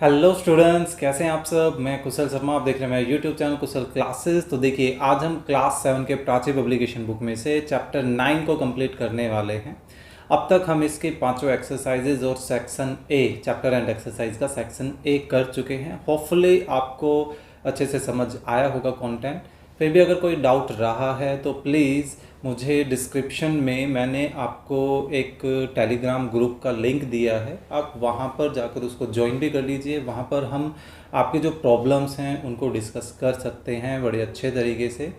Hello students, कैसे हैं आप सब। मैं कुशल शर्मा, आप देख रहे हैं मेरा यूट्यूब चैनल कुशल क्लासेस। तो देखिए, आज हम क्लास 7 के प्राची पब्लिकेशन बुक में से चैप्टर 9 को कंप्लीट करने वाले हैं। अब तक हम इसके पांचों एक्सरसाइजेज और section A, chapter and exercise का सेक्शन ए कर चुके हैं। होपफुली आपको अच्छे से समझ आया होगा कंटेंट। फिर भी अगर कोई डाउट रहा है तो प्लीज़ मुझे डिस्क्रिप्शन में मैंने आपको एक टेलीग्राम ग्रुप का लिंक दिया है, आप वहाँ पर जाकर उसको ज्वाइन भी कर लीजिए। वहाँ पर हम आपके जो प्रॉब्लम्स हैं उनको डिस्कस कर सकते हैं बड़े अच्छे तरीके से।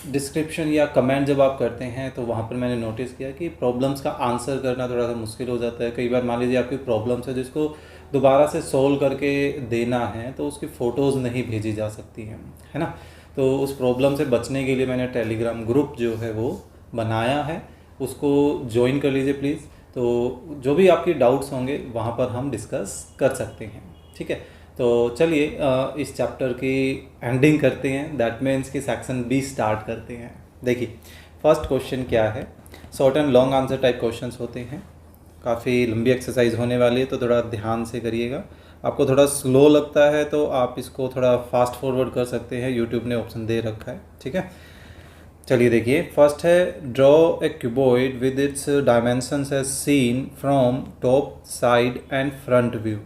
डिस्क्रिप्शन या कमेंट जब आप करते हैं तो वहाँ पर मैंने नोटिस किया कि प्रॉब्लम्स का आंसर करना थोड़ा सा मुश्किल हो जाता है। कई बार मान लीजिए आपकी प्रॉब्लम्स है जिसको दोबारा से सोल्व करके देना है तो उसकी फ़ोटोज़ नहीं भेजी जा सकती हैं, है ना। तो उस प्रॉब्लम से बचने के लिए मैंने टेलीग्राम ग्रुप जो है वो बनाया है, उसको ज्वाइन कर लीजिए प्लीज़। तो जो भी आपकी डाउट्स होंगे वहाँ पर हम डिस्कस कर सकते हैं, ठीक है। तो चलिए इस चैप्टर की एंडिंग करते हैं, दैट मीन्स कि सेक्शन बी स्टार्ट करते हैं। देखिए, फर्स्ट क्वेश्चन क्या है। Short and long answer type questions होते हैं। काफ़ी लंबी एक्सरसाइज होने वाली है तो थोड़ा ध्यान से करिएगा। आपको थोड़ा स्लो लगता है तो आप इसको थोड़ा फास्ट फॉरवर्ड कर सकते हैं, यूट्यूब ने ऑप्शन दे रखा है, ठीक है। चलिए देखिए, फर्स्ट है draw a cuboid with its dimensions as seen from top, side and front view.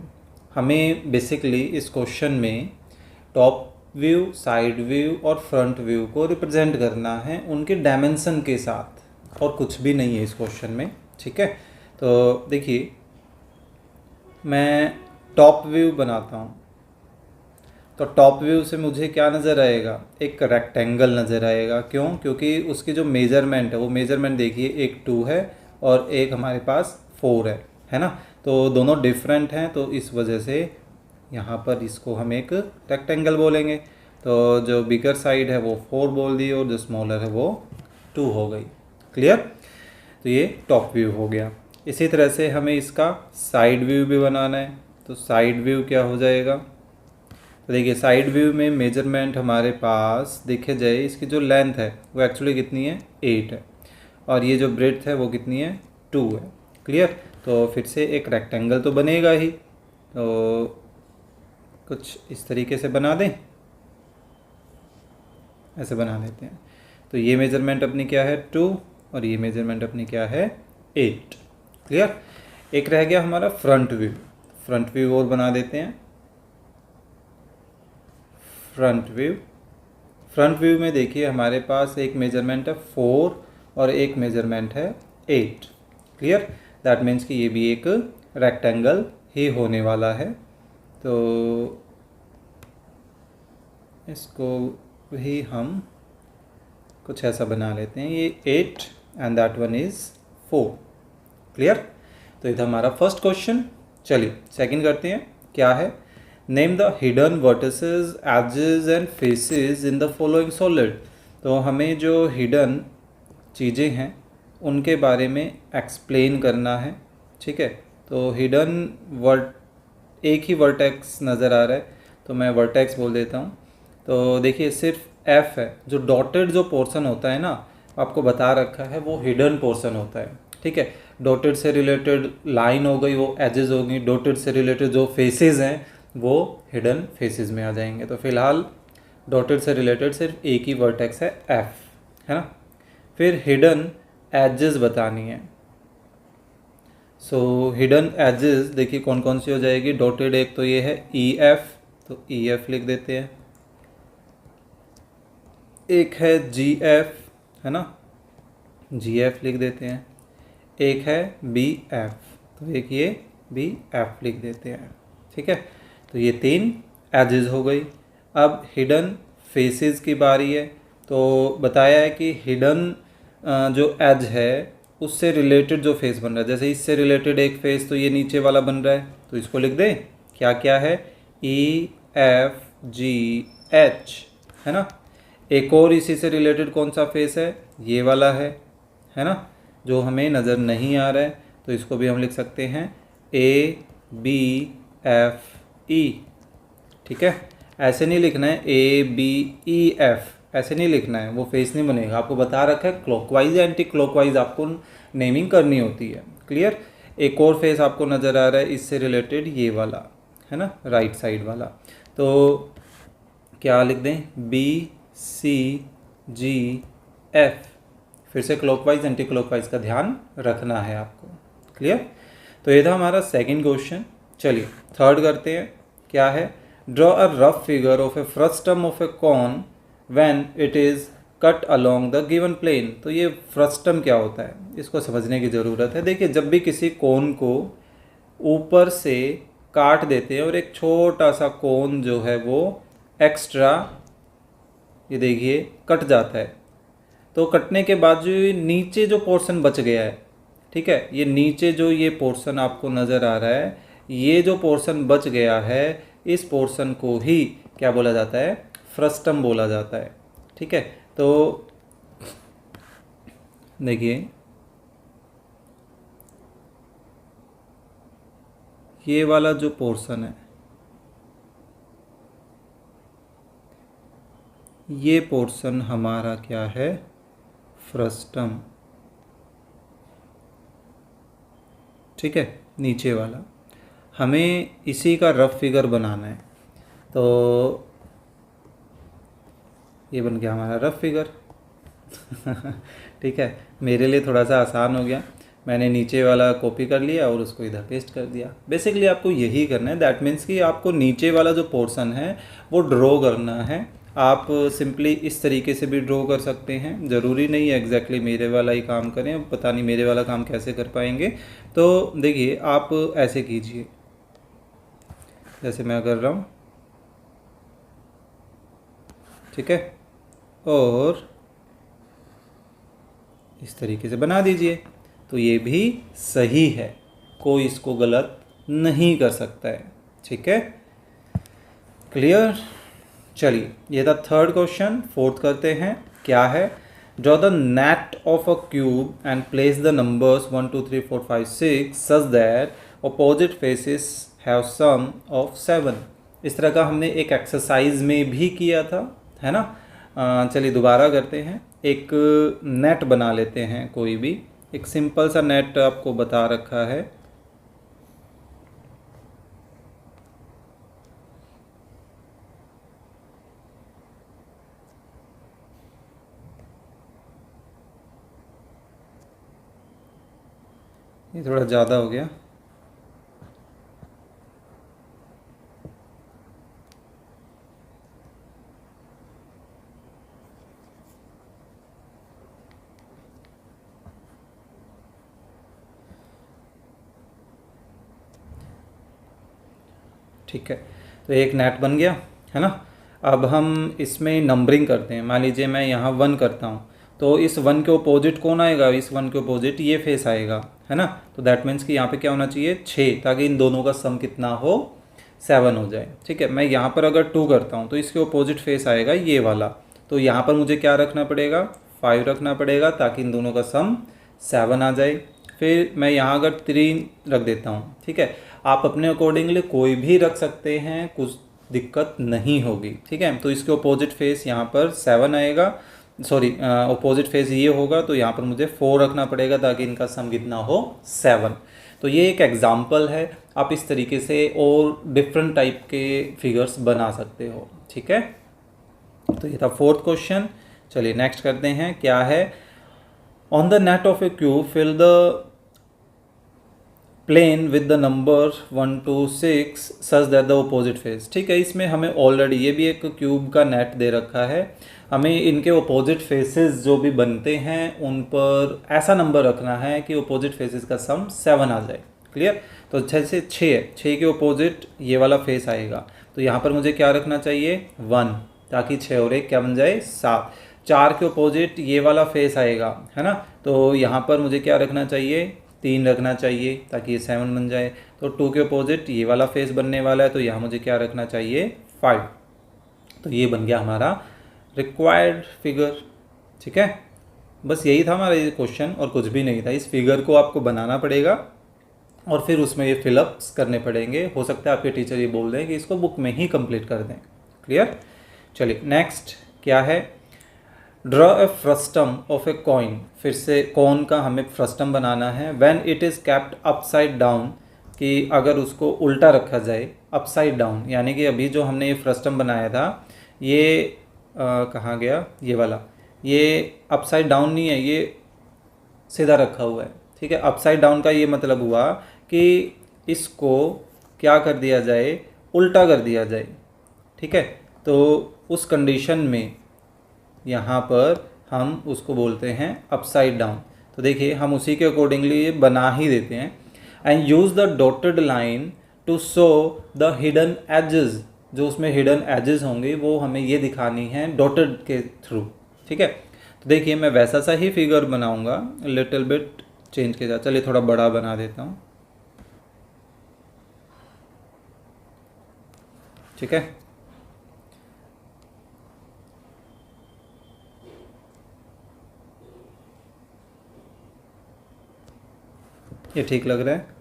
हमें बेसिकली इस क्वेश्चन में टॉप व्यू, साइड व्यू और फ्रंट व्यू को रिप्रेजेंट करना है उनके डायमेंशन के साथ, और कुछ भी नहीं है इस क्वेश्चन में, ठीक है। तो देखिए, मैं टॉप व्यू बनाता हूँ तो टॉप व्यू से मुझे क्या नज़र आएगा, एक रेक्टेंगल नज़र आएगा। क्यों? क्योंकि उसकी जो मेजरमेंट है वो मेजरमेंट देखिए, एक 2 है और एक हमारे पास 4 है ना। तो दोनों डिफरेंट हैं, तो इस वजह से यहाँ पर इसको हम एक रेक्टेंगल बोलेंगे। तो जो बिगर साइड है वो 4 बोल दी और जो स्मॉलर है वो 2 हो गई। क्लियर? तो ये टॉप व्यू हो गया। इसी तरह से हमें इसका साइड व्यू भी बनाना है, तो साइड व्यू क्या हो जाएगा। तो देखिए, साइड व्यू में मेजरमेंट हमारे पास देखे जाए, इसकी जो लेंथ है वो एक्चुअली कितनी है, 8 है, और ये जो ब्रेड्थ है वो कितनी है, 2 है। क्लियर? तो फिर से एक रेक्टेंगल तो बनेगा ही। तो कुछ इस तरीके से बना दें, ऐसे बना देते हैं। तो ये मेजरमेंट अपनी क्या है, 2, और ये मेजरमेंट अपनी क्या है, 8। क्लियर? एक रह गया हमारा फ्रंट व्यू। फ्रंट व्यू और बना देते हैं। फ्रंट व्यू, फ्रंट व्यू में देखिए हमारे पास एक मेजरमेंट है 4 और एक मेजरमेंट है 8। क्लियर? दैट मीन्स कि ये भी एक रेक्टेंगल ही होने वाला है। तो इसको ही हम कुछ ऐसा बना लेते हैं, ये 8 and that one is 4। Clear? तो ये था हमारा फर्स्ट क्वेश्चन। चलिए सेकंड करते हैं। क्या है, name the hidden vertices, edges and faces in the following solid. तो हमें जो हिडन चीज़ें हैं उनके बारे में एक्सप्लेन करना है, ठीक है। तो हिडन वर्ट, एक ही वर्टेक्स नज़र आ रहा है तो मैं वर्टेक्स बोल देता हूँ। तो देखिए, सिर्फ एफ है, जो डॉटेड जो पोर्शन होता है ना, आपको बता रखा है वो हिडन पोर्शन होता है, ठीक है। डॉटेड से रिलेटेड लाइन हो गई वो एजेस होगी, डॉटेड से रिलेटेड जो फेसेस हैं वो हिडन फेसेस में आ जाएंगे। तो फिलहाल डॉटेड से रिलेटेड सिर्फ एक ही वर्टेक्स है, एफ, है ना। फिर हिडन एजेस बतानी है। सो हिडन एजेस देखिए कौन कौन सी हो जाएगी। डॉटेड एक तो ये है ई एफ, तो ई एफ लिख देते हैं। एक है जी एफ, है ना, जी एफ लिख देते हैं। एक है बी एफ, तो एक ये बी एफ लिख देते हैं, ठीक है। तो ये 3 एजेस हो गई। अब हिडन फेसेस की बारी है। तो बताया है कि हिडन जो एज है उससे रिलेटेड जो फेस बन रहा है, जैसे इससे रिलेटेड एक फेस तो ये नीचे वाला बन रहा है, तो इसको लिख दें। क्या क्या है, ई एफ जी एच, है ना। एक और इसी से रिलेटेड कौन सा फेस है, ये वाला है ना, जो हमें नज़र नहीं आ रहा है, तो इसको भी हम लिख सकते हैं ए बी एफ ई, ठीक है। ऐसे नहीं लिखना है ए बी ई एफ, ऐसे नहीं लिखना है, वो फेस नहीं बनेगा। आपको बता रखा है क्लॉकवाइज एंटी क्लॉकवाइज आपको नेमिंग करनी होती है। क्लियर? एक और फेस आपको नज़र आ रहा है इससे रिलेटेड, ये वाला, है ना, राइट साइड वाला। तो क्या लिख दें, BCGF। फिर से क्लॉकवाइज एंटी क्लॉकवाइज का ध्यान रखना है आपको। क्लियर? तो ये था हमारा सेकंड क्वेश्चन। चलिए थर्ड करते हैं। क्या है, draw a rough figure of a frustum of a cone when it is cut along the given plane. तो ये फ्रस्टम क्या होता है, इसको समझने की ज़रूरत है। देखिए, जब भी किसी कोन को ऊपर से काट देते हैं और एक छोटा सा कोन जो है वो एक्स्ट्रा, ये देखिए, कट जाता है, तो कटने के बाद जो ये नीचे जो पोर्शन बच गया है, ठीक है, ये नीचे जो ये पोर्शन आपको नज़र आ रहा है, ये जो पोर्शन बच गया है, इस पोर्शन को ही क्या बोला जाता है, फ्रस्टम बोला जाता है। ठीक है, तो देखिए ये वाला जो पोर्शन है, ये पोर्शन हमारा क्या है, फ्रस्टम। ठीक है, नीचे वाला हमें इसी का रफ फिगर बनाना है। तो ये बन गया हमारा रफ फिगर। ठीक है, मेरे लिए थोड़ा सा आसान हो गया, मैंने नीचे वाला कॉपी कर लिया और उसको इधर पेस्ट कर दिया। बेसिकली आपको यही करना है, दैट मीन्स कि आपको नीचे वाला जो पोर्शन है वो ड्रॉ करना है। आप सिंपली इस तरीके से भी ड्रॉ कर सकते हैं, ज़रूरी नहीं है एग्जैक्टली मेरे वाला ही काम करें, पता नहीं मेरे वाला काम कैसे कर पाएंगे। तो देखिए, आप ऐसे कीजिए जैसे मैं कर रहा हूँ, ठीक है, और इस तरीके से बना दीजिए। तो ये भी सही है, कोई इसको गलत नहीं कर सकता है। ठीक है, क्लियर? चलिए, ये था थर्ड क्वेश्चन। फोर्थ करते हैं। क्या है, draw the net of a cube and place the numbers 1 2 3 4 5 6 such that opposite faces have sum of 7। इस तरह का हमने एक एक्सरसाइज में भी किया था, है ना। चलिए दोबारा करते हैं। एक नेट बना लेते हैं, कोई भी एक सिंपल सा नेट आपको बता रखा है। ये थोड़ा ज़्यादा हो गया। ठीक है, तो एक नेट बन गया, है ना। अब हम इसमें नंबरिंग करते हैं। मान लीजिए मैं यहाँ 1 करता हूँ, तो इस 1 के अपोजिट कौन आएगा, इस 1 के अपोजिट ये फेस आएगा, है ना। तो दैट मीन्स कि यहाँ पे क्या होना चाहिए, 6, ताकि इन दोनों का सम कितना हो, 7 हो जाए। ठीक है, मैं यहाँ पर अगर 2 करता हूँ तो इसके अपोजिट फेस आएगा ये वाला, तो यहाँ पर मुझे क्या रखना पड़ेगा, 5 रखना पड़ेगा, ताकि इन दोनों का सम 7 आ जाए। फिर मैं यहाँ अगर 3 रख देता हूँ, ठीक है, आप अपने अकॉर्डिंगली कोई भी रख सकते हैं, कुछ दिक्कत नहीं होगी। ठीक है, तो इसके अपोजिट फेस यहाँ पर 7 आएगा, सॉरी अपोजिट फेस ये होगा, तो यहाँ पर मुझे 4 रखना पड़ेगा, ताकि इनका सम कितना हो, 7। तो ये एक एग्जाम्पल है, आप इस तरीके से और डिफरेंट टाइप के फिगर्स बना सकते हो। ठीक है, तो ये था फोर्थ क्वेश्चन। चलिए नेक्स्ट करते हैं। क्या है, on the net of a cube fill the plane with the number 1 2 6 such that the opposite face. ठीक है, इसमें हमें ऑलरेडी ये भी एक क्यूब का नेट दे रखा है, हमें इनके अपोजिट फेसेस जो भी बनते हैं उन पर ऐसा नंबर रखना है कि अपोजिट फेसेस का सम 7 आ जाए। क्लियर? तो जैसे 6 है, 6 के अपोजिट ये वाला फेस आएगा, तो यहाँ पर मुझे क्या रखना चाहिए, 1, ताकि 6 और 1 क्या बन जाए, 7। 4 के अपोजिट ये वाला फेस आएगा, है ना, तो यहाँ पर मुझे क्या रखना चाहिए, 3 रखना चाहिए, ताकि ये 7 बन जाए। तो 2 के अपोजिट ये वाला फेस बनने वाला है, तो यहाँ मुझे क्या रखना चाहिए, 5। तो ये बन गया हमारा रिक्वायर्ड फिगर। ठीक है, बस यही था हमारा ये क्वेश्चन और कुछ भी नहीं था। इस फिगर को आपको बनाना पड़ेगा और फिर उसमें ये फिलअप्स करने पड़ेंगे। हो सकता है आपके टीचर ये बोल दें कि इसको बुक में ही कंप्लीट कर दें। क्लियर? चलिए नेक्स्ट क्या है, draw A frustum of a coin. फिर से कॉइन का हमें फ्रस्टम बनाना है। When it is kept upside down, कि अगर उसको उल्टा रखा जाए, अपसाइड डाउन, यानी कि अभी जो हमने ये फ्रस्टम बनाया था ये कहाँ गया, ये वाला, ये अपसाइड डाउन नहीं है, ये सीधा रखा हुआ है। ठीक है, अपसाइड डाउन का ये मतलब हुआ कि इसको क्या कर दिया जाए, उल्टा कर दिया जाए। ठीक है, तो उस कंडीशन में यहाँ पर हम उसको बोलते हैं अपसाइड डाउन। तो देखिए हम उसी के अकॉर्डिंगली बना ही देते हैं। And use the dotted line to show the hidden edges, जो उसमें हिडन एजेस होंगे वो हमें ये दिखानी है डॉटेड के थ्रू। ठीक है, तो देखिए मैं वैसा सा ही फिगर बनाऊंगा, लिटिल बिट चेंज के साथ। चलिए थोड़ा बड़ा बना देता हूँ। ठीक है, ये ठीक लग रहा है।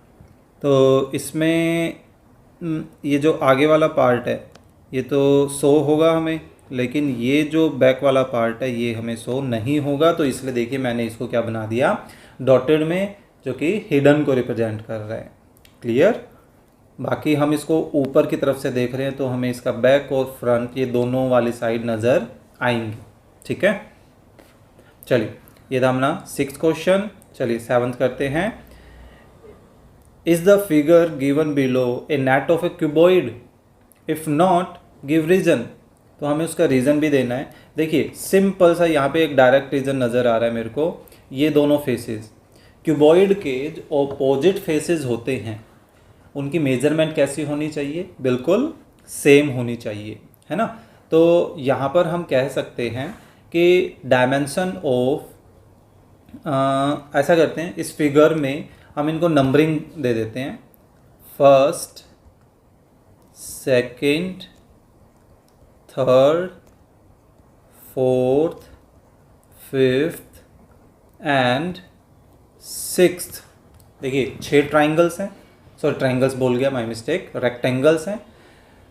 तो इसमें ये जो आगे वाला पार्ट है ये तो शो होगा हमें, लेकिन ये जो बैक वाला पार्ट है ये हमें शो नहीं होगा। तो इसलिए देखिए मैंने इसको क्या बना दिया, डॉटेड में, जो कि हिडन को रिप्रेजेंट कर रहा है। क्लियर। बाकी हम इसको ऊपर की तरफ से देख रहे हैं तो हमें इसका बैक और फ्रंट ये दोनों वाली साइड नज़र आएंगी। ठीक है, चलिए ये था अपना 6th क्वेश्चन। चलिए 7th करते हैं। Is the figure given below a net of a cuboid? If not, give reason। तो हमें उसका रीज़न भी देना है। देखिए सिंपल सा यहाँ पे एक डायरेक्ट रीज़न नज़र आ रहा है मेरे को। ये दोनों फेसेस क्यूबॉइड के जो अपोजिट फेसेस होते हैं उनकी मेजरमेंट कैसी होनी चाहिए, बिल्कुल सेम होनी चाहिए, है ना। तो यहाँ पर हम कह सकते हैं कि डायमेंशन ऑफ, ऐसा करते हैं इस फिगर में हम इनको नंबरिंग दे देते हैं। First, second, third, fourth, fifth and sixth. देखिए 6 ट्राइंगल्स हैं, सॉरी ट्राइंगल्स बोल गया, माय मिस्टेक, रेक्टेंगल्स हैं।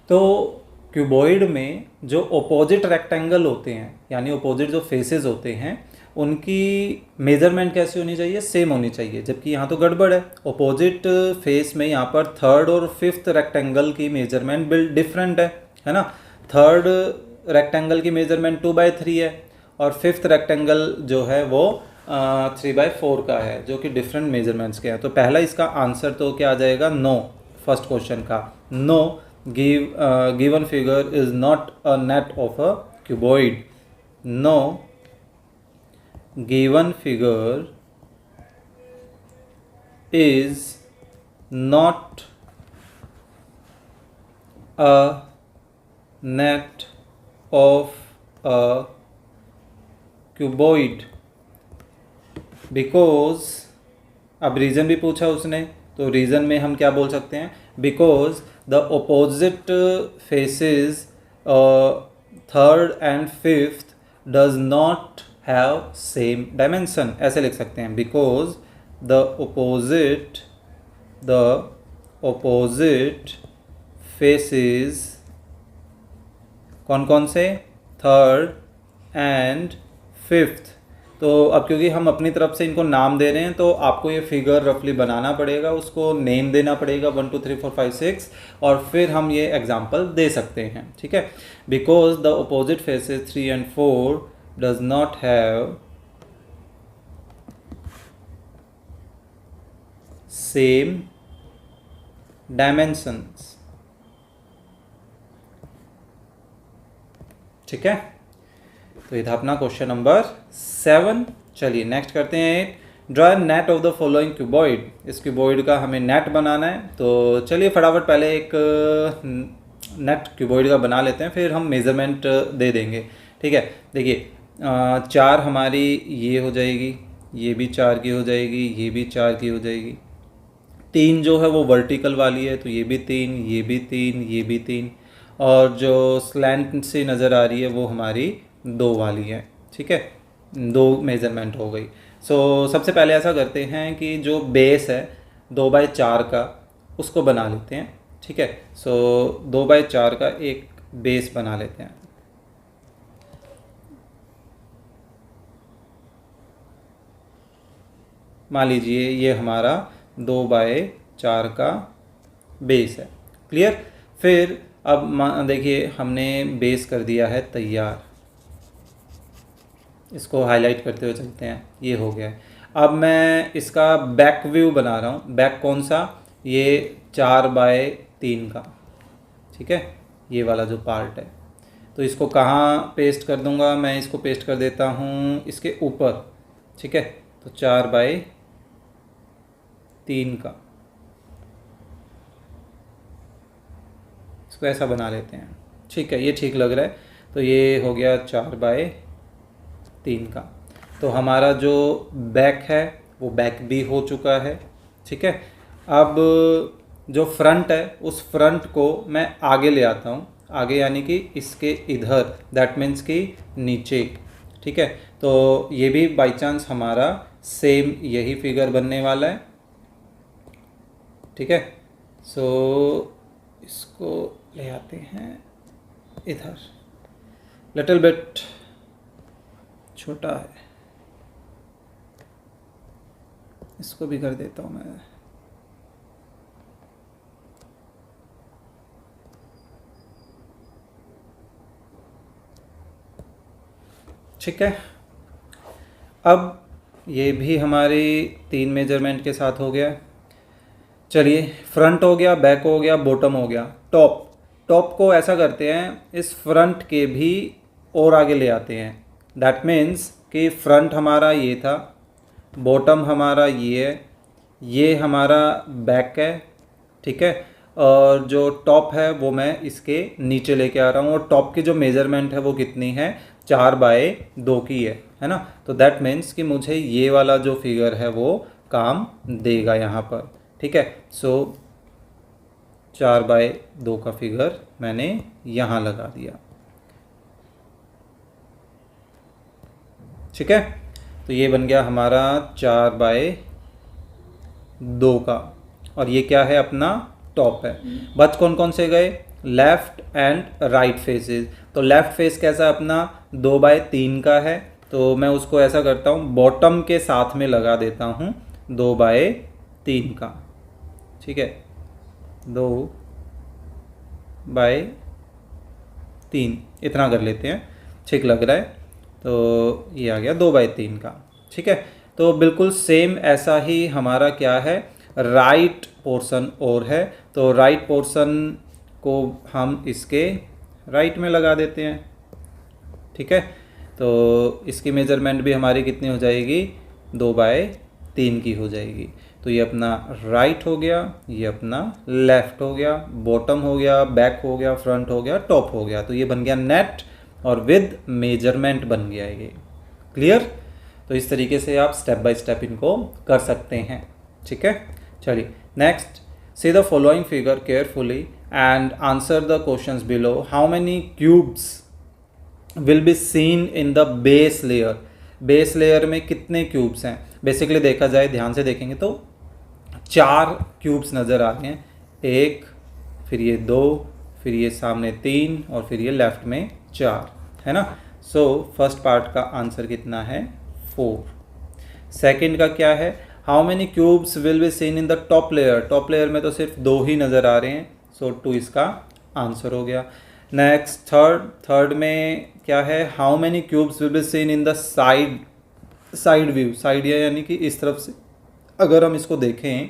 तो क्यूबॉइड में जो ओपोजिट रेक्टेंगल होते हैं, यानी ओपोजिट जो फेसेस होते हैं, उनकी मेजरमेंट कैसी होनी चाहिए, सेम होनी चाहिए। जबकि यहाँ तो गड़बड़ है, ओपोजिट फेस में यहाँ पर थर्ड और फिफ्थ रेक्टेंगल की मेजरमेंट बिल्ड डिफरेंट है ना। थर्ड रेक्टेंगल की मेजरमेंट 2/3 है और फिफ्थ रेक्टेंगल जो है वो 3/4 का है, जो कि डिफरेंट मेजरमेंट्स के हैं। तो पहला इसका आंसर तो क्या आ जाएगा, नो। फर्स्ट क्वेश्चन का no, given figure is not a net of a cuboid. No, given figure is not a net of a cuboid because, अब रीज़न भी पूछा उसने, तो रीज़न में हम क्या बोल सकते हैं, because the opposite faces third and fifth does not have same dimension, ऐसे लिख सकते हैं। बिकॉज द अपोजिट फेसेस, कौन कौन से, थर्ड एंड फिफ्थ। तो अब क्योंकि हम अपनी तरफ से इनको नाम दे रहे हैं तो आपको ये फिगर रफली बनाना पड़ेगा, उसको नेम देना पड़ेगा 1 2 3 4 5 6, और फिर हम ये एग्जांपल दे सकते हैं। ठीक है, because the opposite faces 3 and 4 does not have same dimensions। ठीक है, तो ये था अपना क्वेश्चन नंबर 7। चलिए नेक्स्ट करते हैं। Draw net of the following cuboid. इस क्यूबॉइड का हमें नेट बनाना है, तो चलिए फटाफट पहले एक नेट क्यूबॉइड का बना लेते हैं, फिर हम मेजरमेंट दे देंगे। ठीक है, देखिए 4 हमारी ये हो जाएगी, ये भी 4 की हो जाएगी, ये भी 4 की हो जाएगी। 3 जो है वो वर्टिकल वाली है, तो ये भी 3, ये भी 3, ये भी 3, और जो स्लैंट से नज़र आ रही है वो हमारी 2 वाली है। ठीक है, 2 मेजरमेंट हो गई। सो सबसे पहले ऐसा करते हैं कि जो बेस है 2/4 का उसको बना लेते हैं। ठीक है, सो 2/4 का एक बेस बना लेते हैं। मान लीजिए ये हमारा 2/4 का बेस है। क्लियर। फिर अब देखिए हमने बेस कर दिया है तैयार, इसको हाईलाइट करते हुए चलते हैं, ये हो गया है। अब मैं इसका बैक व्यू बना रहा हूँ। बैक कौन सा, ये 4/3 का, ठीक है, ये वाला जो पार्ट है। तो इसको कहाँ पेस्ट कर दूंगा, मैं इसको पेस्ट कर देता हूँ इसके ऊपर, ठीक है। तो 4/3 का, इसको ऐसा बना लेते हैं, ठीक है, ये ठीक लग रहा है। तो ये हो गया 4/3 का। तो हमारा जो बैक है वो बैक भी हो चुका है, ठीक है। अब जो फ्रंट है उस फ्रंट को मैं आगे ले आता हूँ, आगे यानी कि इसके इधर, दैट मीन्स कि नीचे, ठीक है। तो ये भी बाई चांस हमारा सेम यही फिगर बनने वाला है, ठीक है। सो इसको ले आते हैं इधर, लिटिल बिट छोटा है, इसको भी कर देता हूँ मैं। ठीक है, अब ये भी हमारी 3 मेजरमेंट के साथ हो गया। चलिए, फ्रंट हो गया, बैक हो गया, बॉटम हो गया, टॉप। टॉप को ऐसा करते हैं, इस फ्रंट के भी और आगे ले आते हैं। दैट मीन्स कि फ्रंट हमारा ये था, बॉटम हमारा ये है, ये हमारा बैक है, ठीक है। और जो टॉप है वो मैं इसके नीचे लेके आ रहा हूँ, और टॉप की जो मेजरमेंट है वो कितनी है, 4/2 की है ना। तो दैट मीन्स कि मुझे ये वाला जो फिगर है वो काम देगा यहाँ पर, ठीक है। सो 4/2 का फिगर मैंने यहाँ लगा दिया, ठीक है। तो ये बन गया हमारा 4/2 का, और ये क्या है, अपना टॉप है। बच कौन कौन से गए, लेफ्ट एंड राइट फेसेस। तो लेफ्ट फेस कैसा अपना 2/3 का है, तो मैं उसको ऐसा करता हूँ, बॉटम के साथ में लगा देता हूँ 2/3 का, ठीक है, 2/3 इतना कर लेते हैं, ठीक लग रहा है। तो ये आ गया 2/3 का, ठीक है। तो बिल्कुल सेम ऐसा ही हमारा क्या है, राइट पोर्शन और है। तो राइट पोर्शन को हम इसके राइट में लगा देते हैं, ठीक है। तो इसकी मेजरमेंट भी हमारी कितनी हो जाएगी, 2/3 की हो जाएगी। तो ये अपना राइट हो गया, ये अपना लेफ्ट हो गया, बॉटम हो गया, बैक हो गया, फ्रंट हो गया, टॉप हो गया। तो ये बन गया नेट और विद मेजरमेंट बन गया ये, क्लियर। तो इस तरीके से आप स्टेप बाय स्टेप इनको कर सकते हैं, ठीक है। चलिए next, see the following figure carefully and answer the questions below. How many cubes will be seen in the base layer. Base layer में कितने क्यूब्स हैं, बेसिकली देखा जाए, ध्यान से देखेंगे तो 4 क्यूब्स नज़र आ रहे हैं, 1, फिर ये 2, फिर ये सामने 3, और फिर ये लेफ्ट में 4, है ना। सो फर्स्ट पार्ट का आंसर कितना है, 4। सेकंड का क्या है, how many cubes will be seen in the top layer. Top layer में तो सिर्फ 2 ही नज़र आ रहे हैं, सो 2 इसका आंसर हो गया। नेक्स्ट थर्ड में क्या है, how many cubes will be seen in the side view. Side यानी कि इस तरफ से अगर हम इसको देखें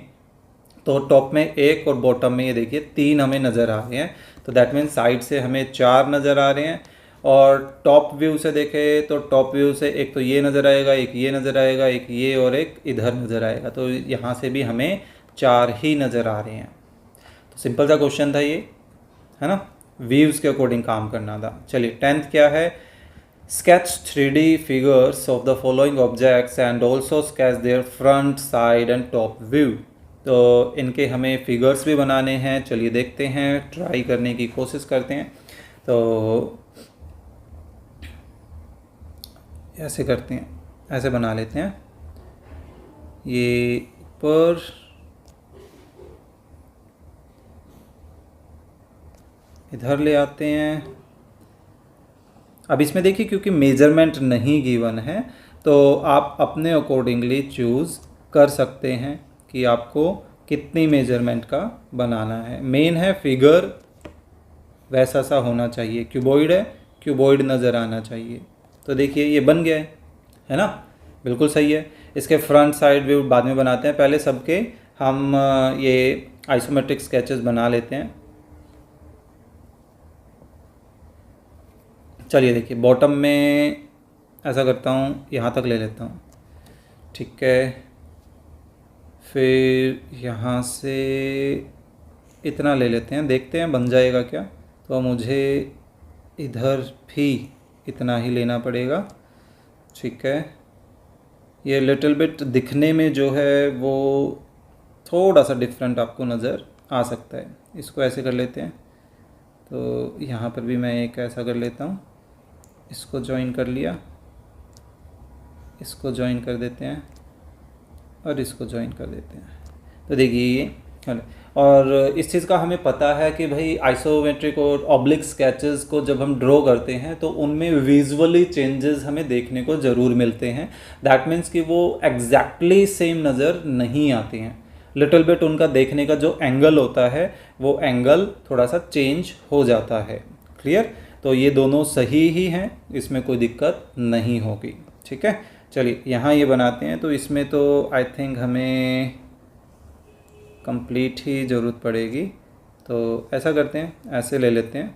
तो टॉप में 1 और बॉटम में ये देखिए 3 हमें नज़र आ रहे हैं। तो दैट मीन्स साइड से हमें 4 नज़र आ रहे हैं, और टॉप व्यू से देखें तो टॉप व्यू से एक तो ये नज़र आएगा, एक ये नज़र आएगा, एक ये, और एक इधर नज़र आएगा। तो यहाँ से भी हमें 4 ही नज़र आ रहे हैं। तो सिंपल सा क्वेश्चन था ये, है ना, व्यूज़ के अकॉर्डिंग काम करना था। चलिए 10th क्या है, sketch 3D figures of the following objects and also sketch their front, side and top view. तो इनके हमें फिगर्स भी बनाने हैं, चलिए देखते हैं, ट्राई करने की कोशिश करते हैं। तो ऐसे करते हैं, ऐसे बना लेते हैं, ये पर इधर ले आते हैं। अब इसमें देखिए क्योंकि मेजरमेंट नहीं गिवन है, तो आप अपने अकॉर्डिंगली चूज़ कर सकते हैं कि आपको कितनी मेजरमेंट का बनाना है। मेन है फिगर वैसा सा होना चाहिए। क्यूबॉइड है, क्यूबॉइड नज़र आना चाहिए। तो देखिए ये बन गया है ना, बिल्कुल सही है। इसके फ्रंट साइड व्यू बाद में बनाते हैं, पहले सबके हम ये आइसोमेट्रिक स्केचेस बना लेते हैं। चलिए देखिए, बॉटम में ऐसा करता हूँ, यहाँ तक ले लेता हूँ, ठीक है। फिर यहाँ से इतना ले लेते हैं, देखते हैं बन जाएगा क्या। तो मुझे इधर भी इतना ही लेना पड़ेगा, ठीक है। ये लिटिल बिट दिखने में जो है वो थोड़ा सा डिफरेंट आपको नज़र आ सकता है। इसको ऐसे कर लेते हैं, तो यहाँ पर भी मैं एक ऐसा कर लेता हूँ, इसको ज्वाइन कर लिया, इसको ज्वाइन कर देते हैं और इसको ज्वाइन कर देते हैं। तो देखिए ये, और इस चीज़ का हमें पता है कि भाई आइसोमेट्रिक और ऑब्लिक स्केचेस को जब हम ड्रॉ करते हैं तो उनमें विजुअली चेंजेस हमें देखने को ज़रूर मिलते हैं। दैट मीन्स कि वो एग्जैक्टली सेम नज़र नहीं आती हैं, लिटिल बिट उनका देखने का जो एंगल होता है वो एंगल थोड़ा सा चेंज हो जाता है। क्लियर? तो ये दोनों सही ही हैं, इसमें कोई दिक्कत नहीं होगी, ठीक है। चलिए यहाँ ये बनाते हैं, तो इसमें तो आई थिंक हमें कंप्लीट ही ज़रूरत पड़ेगी। तो ऐसा करते हैं, ऐसे ले लेते हैं,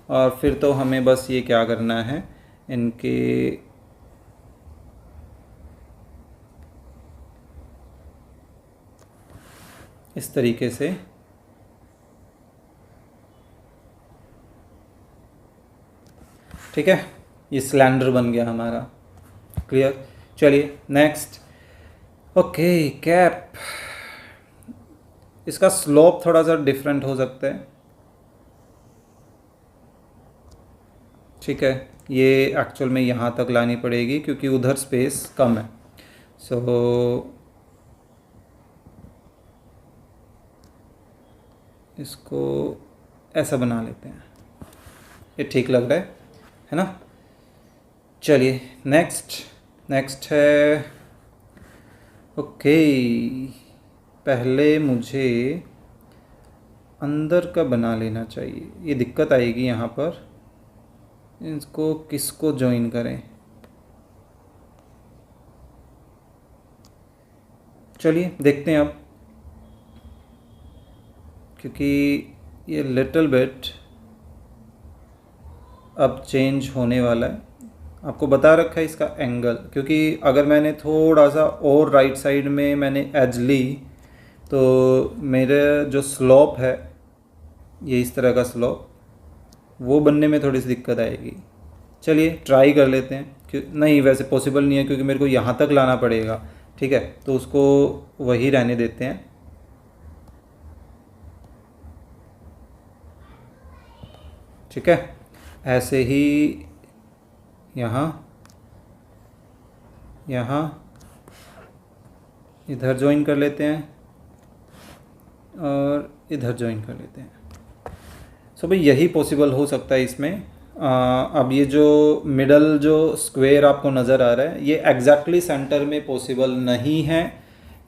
और फिर तो हमें बस ये क्या करना है, इनके इस तरीके से ठीक है, ये सिलेंडर बन गया हमारा। क्लियर? चलिए नेक्स्ट। ओके, कैप, इसका स्लोप थोड़ा सा डिफरेंट हो सकता है, ठीक है। ये एक्चुअल में यहाँ तक लानी पड़ेगी क्योंकि उधर स्पेस कम है। सो इसको ऐसा बना लेते हैं, ये ठीक लग रहा है ना। चलिए नेक्स्ट है, ओके, पहले मुझे अंदर का बना लेना चाहिए। ये दिक्कत आएगी यहाँ पर, इसको किसको ज्वाइन करें। चलिए देखते हैं अब, क्योंकि ये लिटिल बिट अब चेंज होने वाला है। आपको बता रखा है इसका एंगल, क्योंकि अगर मैंने थोड़ा सा और राइट साइड में मैंने एज ली तो मेरे जो स्लोप है, ये इस तरह का स्लोप, वो बनने में थोड़ी सी दिक्कत आएगी। चलिए ट्राई कर लेते हैं, क्यों नहीं, वैसे पॉसिबल नहीं है क्योंकि मेरे को यहाँ तक लाना पड़ेगा, ठीक है। तो उसको वही रहने देते हैं। ठीक है, ऐसे ही यहाँ इधर ज्वाइन कर लेते हैं और इधर ज्वाइन कर लेते हैं। सो भाई यही पॉसिबल हो सकता है इसमें। अब ये जो मिडल जो स्क्वायर आपको नज़र आ रहा है, ये एग्जैक्टली सेंटर में पॉसिबल नहीं है,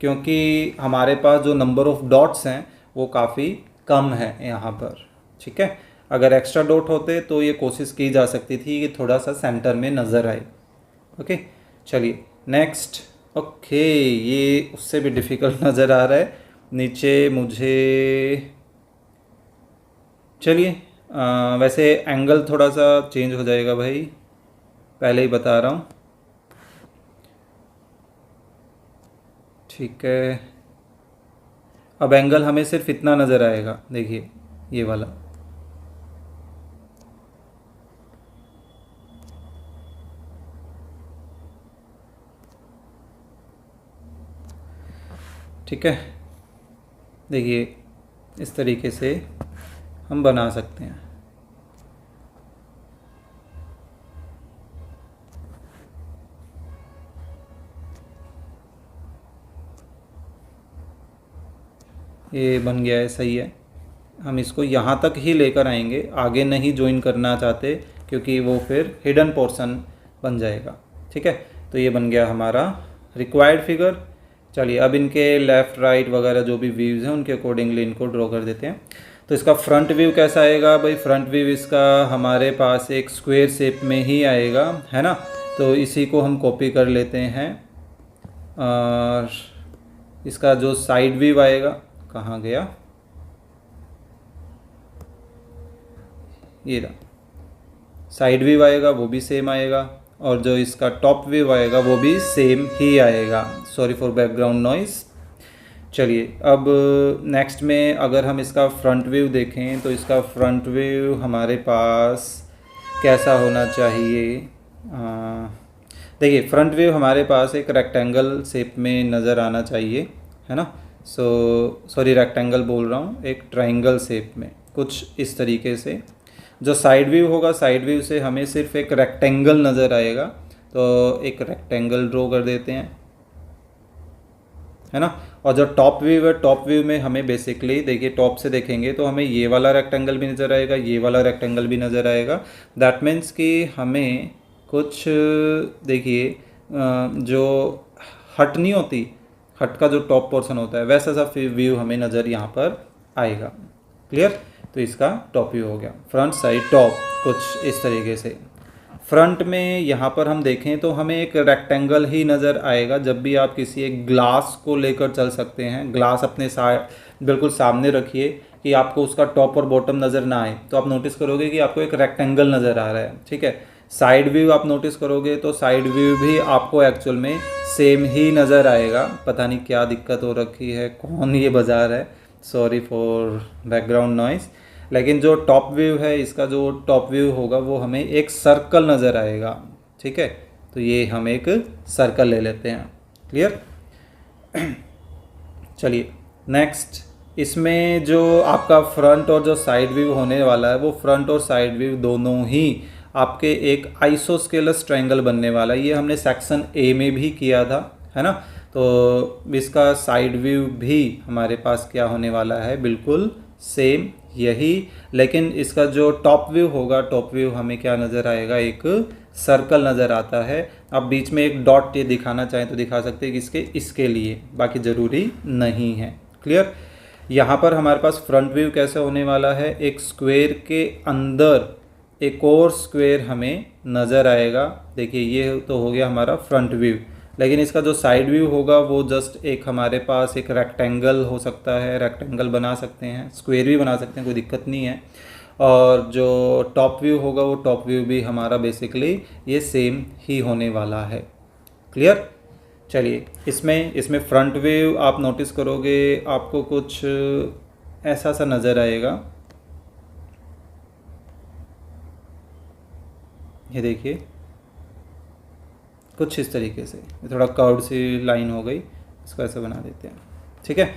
क्योंकि हमारे पास जो नंबर ऑफ डॉट्स हैं वो काफ़ी कम है यहाँ पर, ठीक है। अगर एक्स्ट्रा डॉट होते तो ये कोशिश की जा सकती थी कि थोड़ा सा सेंटर में नज़र आए। ओके, चलिए नेक्स्ट। ओके, ये उससे भी डिफ़िकल्ट नज़र आ रहा है। नीचे मुझे, चलिए वैसे एंगल थोड़ा सा चेंज हो जाएगा भाई, पहले ही बता रहा हूँ, ठीक है। अब एंगल हमें सिर्फ इतना नज़र आएगा, देखिए ये वाला, ठीक है। देखिए इस तरीके से हम बना सकते हैं। ये बन गया है, सही है। हम इसको यहाँ तक ही लेकर आएंगे, आगे नहीं ज्वाइन करना चाहते क्योंकि वो फिर हिडन पोर्शन बन जाएगा, ठीक है। तो ये बन गया हमारा रिक्वायर्ड फिगर। चलिए अब इनके लेफ़्ट राइट वगैरह जो भी व्यूज़ हैं उनके अकॉर्डिंगली इनको ड्रॉ कर देते हैं। तो इसका फ्रंट व्यू कैसा आएगा भाई? फ्रंट व्यू इसका हमारे पास एक स्क्वायर शेप में ही आएगा, है ना। तो इसी को हम कॉपी कर लेते हैं। और इसका जो साइड व्यू आएगा, कहाँ गया, ये रहा, साइड व्यू आएगा वो भी सेम आएगा, और जो इसका टॉप व्यू आएगा वो भी सेम ही आएगा। Sorry for background noise. चलिए अब नेक्स्ट में अगर हम इसका फ्रंट व्यू देखें तो इसका फ्रंट व्यू हमारे पास कैसा होना चाहिए? देखिए, फ्रंट व्यू हमारे पास एक रेक्टेंगल शेप में नज़र आना चाहिए, है ना। सॉरी रेक्टेंगल बोल रहा हूँ, एक ट्रायंगल शेप में कुछ इस तरीके से। जो साइड व्यू होगा, साइड व्यू से हमें सिर्फ एक रेक्टेंगल नज़र आएगा, तो एक रेक्टेंगल ड्रॉ कर देते हैं, है ना। और जो टॉप व्यू है, टॉप व्यू में हमें बेसिकली देखिए, टॉप से देखेंगे तो हमें ये वाला रेक्टेंगल भी नज़र आएगा, ये वाला रेक्टेंगल भी नज़र आएगा। दैट मीन्स कि हमें कुछ देखिए जो हट नहीं होती, हट का जो टॉप पोर्शन होता है वैसा सा व्यू हमें नज़र यहाँ पर आएगा। क्लियर? तो इसका टॉप व्यू हो गया, फ्रंट साइड टॉप, कुछ इस तरीके से। फ्रंट में यहाँ पर हम देखें तो हमें एक रेक्टेंगल ही नज़र आएगा। जब भी आप किसी एक ग्लास को लेकर चल सकते हैं, ग्लास अपने बिल्कुल सामने रखिए कि आपको उसका टॉप और बॉटम नज़र ना आए, तो आप नोटिस करोगे कि आपको एक रेक्टेंगल नज़र आ रहा है, ठीक है। साइड व्यू आप नोटिस करोगे तो साइड व्यू भी आपको एक्चुअल में सेम ही नज़र आएगा। पता नहीं क्या दिक्कत हो रखी है, कौन ये बजा रहा है, सॉरी फॉर बैकग्राउंड नॉइस। लेकिन जो टॉप व्यू है, इसका जो टॉप व्यू होगा वो हमें एक सर्कल नज़र आएगा, ठीक है। तो ये हम एक सर्कल ले लेते हैं। क्लियर? चलिए नेक्स्ट, इसमें जो आपका फ्रंट और जो साइड व्यू होने वाला है, वो फ्रंट और साइड व्यू दोनों ही आपके एक आइसोस्केलस ट्रायंगल बनने वाला है। ये हमने सेक्शन ए में भी किया था, है ना। तो इसका साइड व्यू भी हमारे पास क्या होने वाला है, बिल्कुल सेम यही। लेकिन इसका जो टॉप व्यू होगा, टॉप व्यू हमें क्या नज़र आएगा, एक सर्कल नज़र आता है। आप बीच में एक डॉट ये दिखाना चाहें तो दिखा सकते हैं कि इसके लिए, बाकी ज़रूरी नहीं है। क्लियर? यहाँ पर हमारे पास फ्रंट व्यू कैसे होने वाला है, एक स्क्वायर के अंदर एक और स्क्वायर हमें नज़र आएगा। देखिए ये तो हो गया हमारा फ्रंट व्यू, लेकिन इसका जो साइड व्यू होगा वो जस्ट एक हमारे पास एक रेक्टेंगल हो सकता है, रेक्टेंगल बना सकते हैं, स्क्वायर भी बना सकते हैं, कोई दिक्कत नहीं है। और जो टॉप व्यू होगा वो टॉप व्यू भी हमारा बेसिकली ये सेम ही होने वाला है। क्लियर? चलिए इसमें फ्रंट व्यू आप नोटिस करोगे, आपको कुछ ऐसा सा नज़र आएगा। ये देखिए कुछ इस तरीके से, थोड़ा कर्व सी लाइन हो गई, इसको ऐसे बना देते हैं, ठीक है।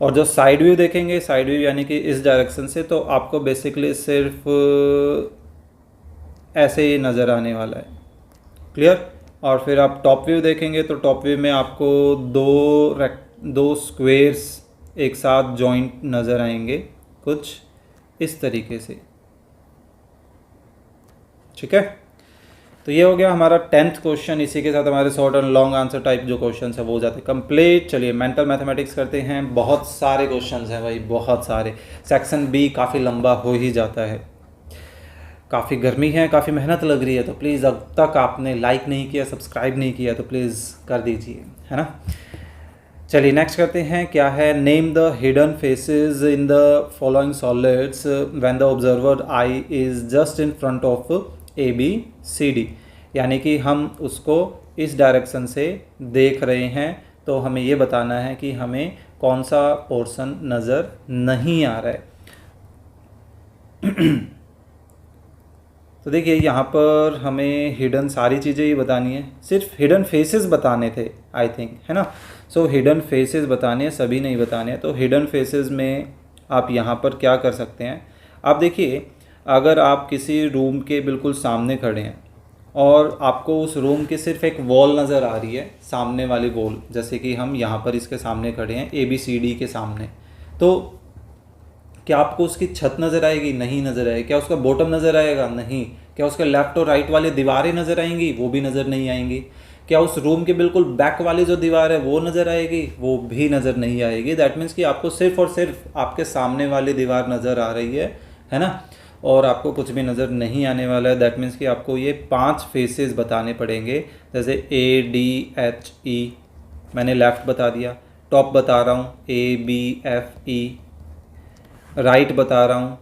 और जो साइड व्यू देखेंगे, साइड व्यू यानी कि इस डायरेक्शन से, तो आपको बेसिकली सिर्फ ऐसे ही नज़र आने वाला है। क्लियर? और फिर आप टॉप व्यू देखेंगे तो टॉप व्यू में आपको दो स्क्वेयर्स एक साथ जॉइंट नज़र आएंगे, कुछ इस तरीके से, ठीक है। तो ये हो गया हमारा 10th क्वेश्चन। इसी के साथ हमारे short and long answer type जो क्वेश्चन है वो हो जाते हैं कंप्लीट। चलिए मेंटल मैथमेटिक्स करते हैं। बहुत सारे क्वेश्चन हैं भाई, बहुत सारे। सेक्शन बी काफ़ी लंबा हो ही जाता है। काफ़ी गर्मी है, काफ़ी मेहनत लग रही है, तो प्लीज़ अब तक आपने लाइक नहीं किया, सब्सक्राइब नहीं किया तो प्लीज़ कर दीजिए, है ना। चलिए नेक्स्ट करते हैं, क्या है, name the hidden faces in the following solids when the observer I is just in front of ABCD। यानी कि हम उसको इस डायरेक्शन से देख रहे हैं, तो हमें ये बताना है कि हमें कौन सा पोर्शन नज़र नहीं आ रहा है। तो देखिए यहाँ पर हमें हिडन सारी चीज़ें ही बतानी है, सिर्फ हिडन फेसेस बताने थे आई थिंक, है ना। सो हिडन फेसेस बताने हैं, सभी नहीं बताने हैं। तो हिडन फेसेस में आप यहाँ पर क्या कर सकते हैं, आप देखिए अगर आप किसी रूम के बिल्कुल सामने खड़े हैं और आपको उस रूम की सिर्फ एक वॉल नज़र आ रही है, सामने वाली वॉल, जैसे कि हम यहाँ पर इसके सामने खड़े हैं ABCD के सामने, तो क्या आपको उसकी छत नज़र आएगी? नहीं नज़र आएगी। क्या उसका बॉटम नज़र आएगा? नहीं। क्या उसके लेफ़्ट और राइट वाले दीवारें नज़र आएंगी? वो भी नज़र नहीं आएंगी। क्या उस रूम के बिल्कुल बैक वाली जो दीवार है वो नज़र आएगी? वो भी नज़र नहीं आएगी। दैट मीन्स कि आपको सिर्फ और सिर्फ आपके सामने वाली दीवार नज़र आ रही है ना, और आपको कुछ भी नज़र नहीं आने वाला है। दैट मीन्स कि आपको ये 5 फेसेस बताने पड़ेंगे, जैसे ADHE मैंने लेफ़्ट बता दिया, टॉप बता रहा हूँ ABFE, राइट बता रहा हूँ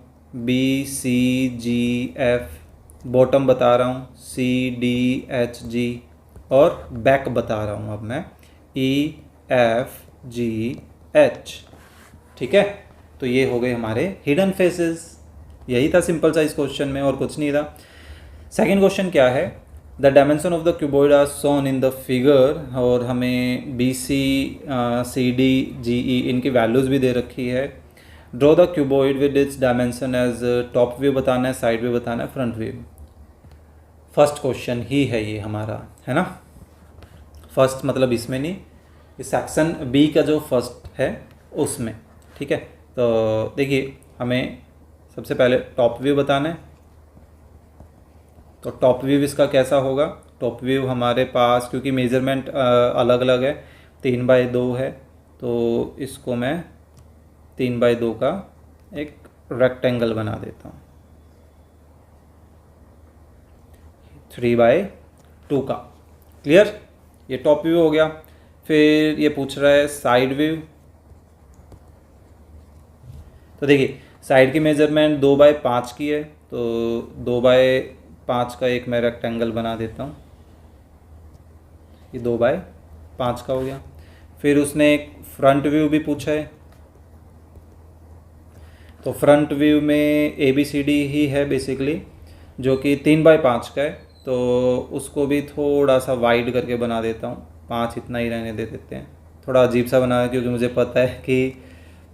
BCGF, बॉटम बता रहा हूँ CDHG, और बैक बता रहा हूँ अब मैं EFGH। ठीक है, तो ये हो गए हमारे हिडन फेसेस। यही था सिंपल सा इस क्वेश्चन में, और कुछ नहीं था। सेकेंड क्वेश्चन क्या है, the dimension of the cuboid are shown in the figure, और हमें BCCDGE इनकी वैल्यूज़ भी दे रखी है। Draw the cuboid with its dimension as top view बताना है, साइड व्यू बताना है, फ्रंट व्यू। फर्स्ट क्वेश्चन ही है ये हमारा, है ना। फर्स्ट मतलब इसमें नहीं, इस सेक्शन बी का जो फर्स्ट है उसमें। ठीक है, तो देखिए हमें सबसे पहले टॉप व्यू बताना है। तो टॉप व्यू इसका कैसा होगा? टॉप व्यू हमारे पास, क्योंकि मेज़रमेंट अलग अलग है, 3/2 है, तो इसको मैं 3/2 का एक रेक्टेंगल बना देता हूँ, 3/2 का। क्लियर, ये टॉप व्यू हो गया। फिर ये पूछ रहा है साइड व्यू। तो देखिए साइड की मेजरमेंट 2/5 की है, तो 2/5 का एक मैं रेक्टेंगल बना देता हूँ, ये 2/5 का हो गया। फिर उसने एक फ्रंट व्यू भी पूछा है, तो फ्रंट व्यू में ABCD ही है बेसिकली, जो कि 3/5 का है, तो उसको भी थोड़ा सा वाइड करके बना देता हूँ, 5 इतना ही रहने दे देते हैं। थोड़ा अजीब सा बना है क्योंकि मुझे पता है कि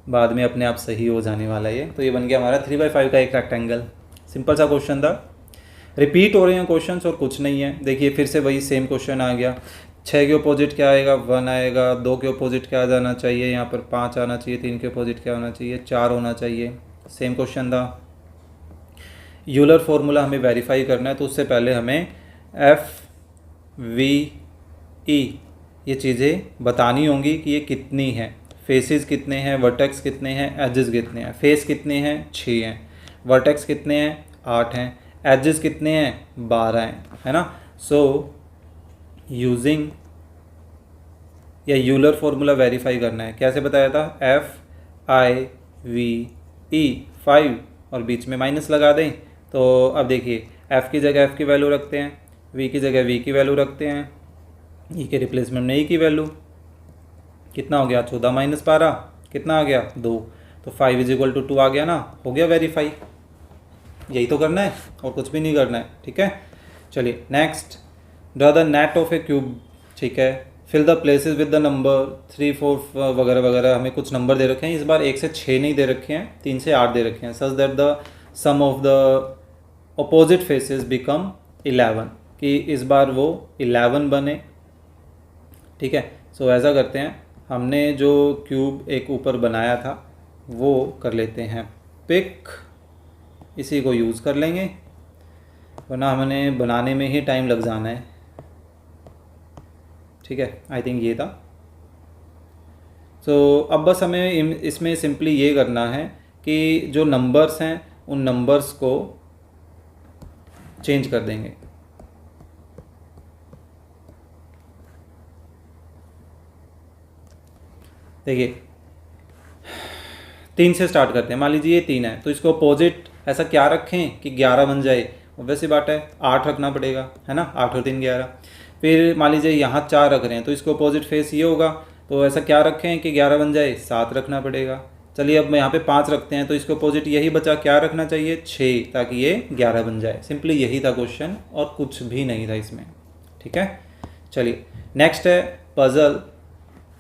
बाद में अपने आप सही हो जाने वाला है ये। तो ये बन गया हमारा 3/5 का एक रेक्टेंगल। सिंपल सा क्वेश्चन था, रिपीट हो रहे हैं क्वेश्चंस और कुछ नहीं है। देखिए फिर से वही सेम क्वेश्चन आ गया, 6 के अपोजिट क्या आएगा? 1 आएगा। 2 के अपोजिट क्या आ जाना चाहिए? यहाँ पर 5 आना चाहिए। 3 के अपोजिट क्या होना चाहिए? 4 होना चाहिए। सेम क्वेश्चन था। यूलर फॉर्मूला हमें वेरीफाई करना है, तो उससे पहले हमें FVE ये चीज़ें बतानी होंगी कि ये कितनी है। फेसेस कितने हैं, वर्टेक्स कितने हैं, एजेस कितने हैं। फेस कितने हैं? 6 हैं। वर्टेक्स कितने हैं? 8 हैं। एजेस कितने हैं? 12 हैं, है ना। सो यूजिंग या यूलर फॉर्मूला वेरीफाई करना है। कैसे बताया था? FIVE 5 और बीच में माइनस लगा दें। तो अब देखिए F की जगह F की वैल्यू रखते हैं, V की जगह V की वैल्यू रखते हैं, E के रिप्लेसमेंट में E की वैल्यू। कितना हो गया? 14 - 12 कितना आ गया? 2। तो 5 = 2 आ गया ना, हो गया वेरीफाई। यही तो करना है और कुछ भी नहीं करना है। ठीक है, चलिए next, draw the net of a cube. ठीक है, fill the places with the number 3, 4 वगैरह वगैरह। हमें कुछ नंबर दे रखे हैं, इस बार 1 से 6 नहीं दे रखे हैं, 3 से 8 दे रखे हैं। Such that the sum of the opposite faces become 11, कि इस बार वो 11 बने। ठीक है, सो ऐसा करते हैं, हमने जो क्यूब एक ऊपर बनाया था वो कर लेते हैं पिक, इसी को यूज़ कर लेंगे, वरना हमें बनाने में ही टाइम लग जाना है। ठीक है, आई थिंक ये था। सो अब बस हमें इसमें सिंपली ये करना है कि जो नंबर्स हैं उन नंबर्स को चेंज कर देंगे। देखिए 3 से स्टार्ट करते हैं। मान लीजिए ये 3 है, तो इसको अपोजिट ऐसा क्या रखें कि 11 बन जाए? वैसी बात है, 8 रखना पड़ेगा, है ना। 8 और 3 11। फिर मान लीजिए यहाँ 4 रख रहे हैं, तो इसको अपोजिट फेस ये होगा, तो ऐसा क्या रखें कि 11 बन जाए? 7 रखना पड़ेगा। चलिए अब यहाँ पे 5 रखते हैं, तो इसको अपोजिट यही बचा, क्या रखना चाहिए? 6, ताकि ये 11 बन जाए। सिंपली यही था क्वेश्चन और कुछ भी नहीं था इसमें। ठीक है, चलिए नेक्स्ट है पजल।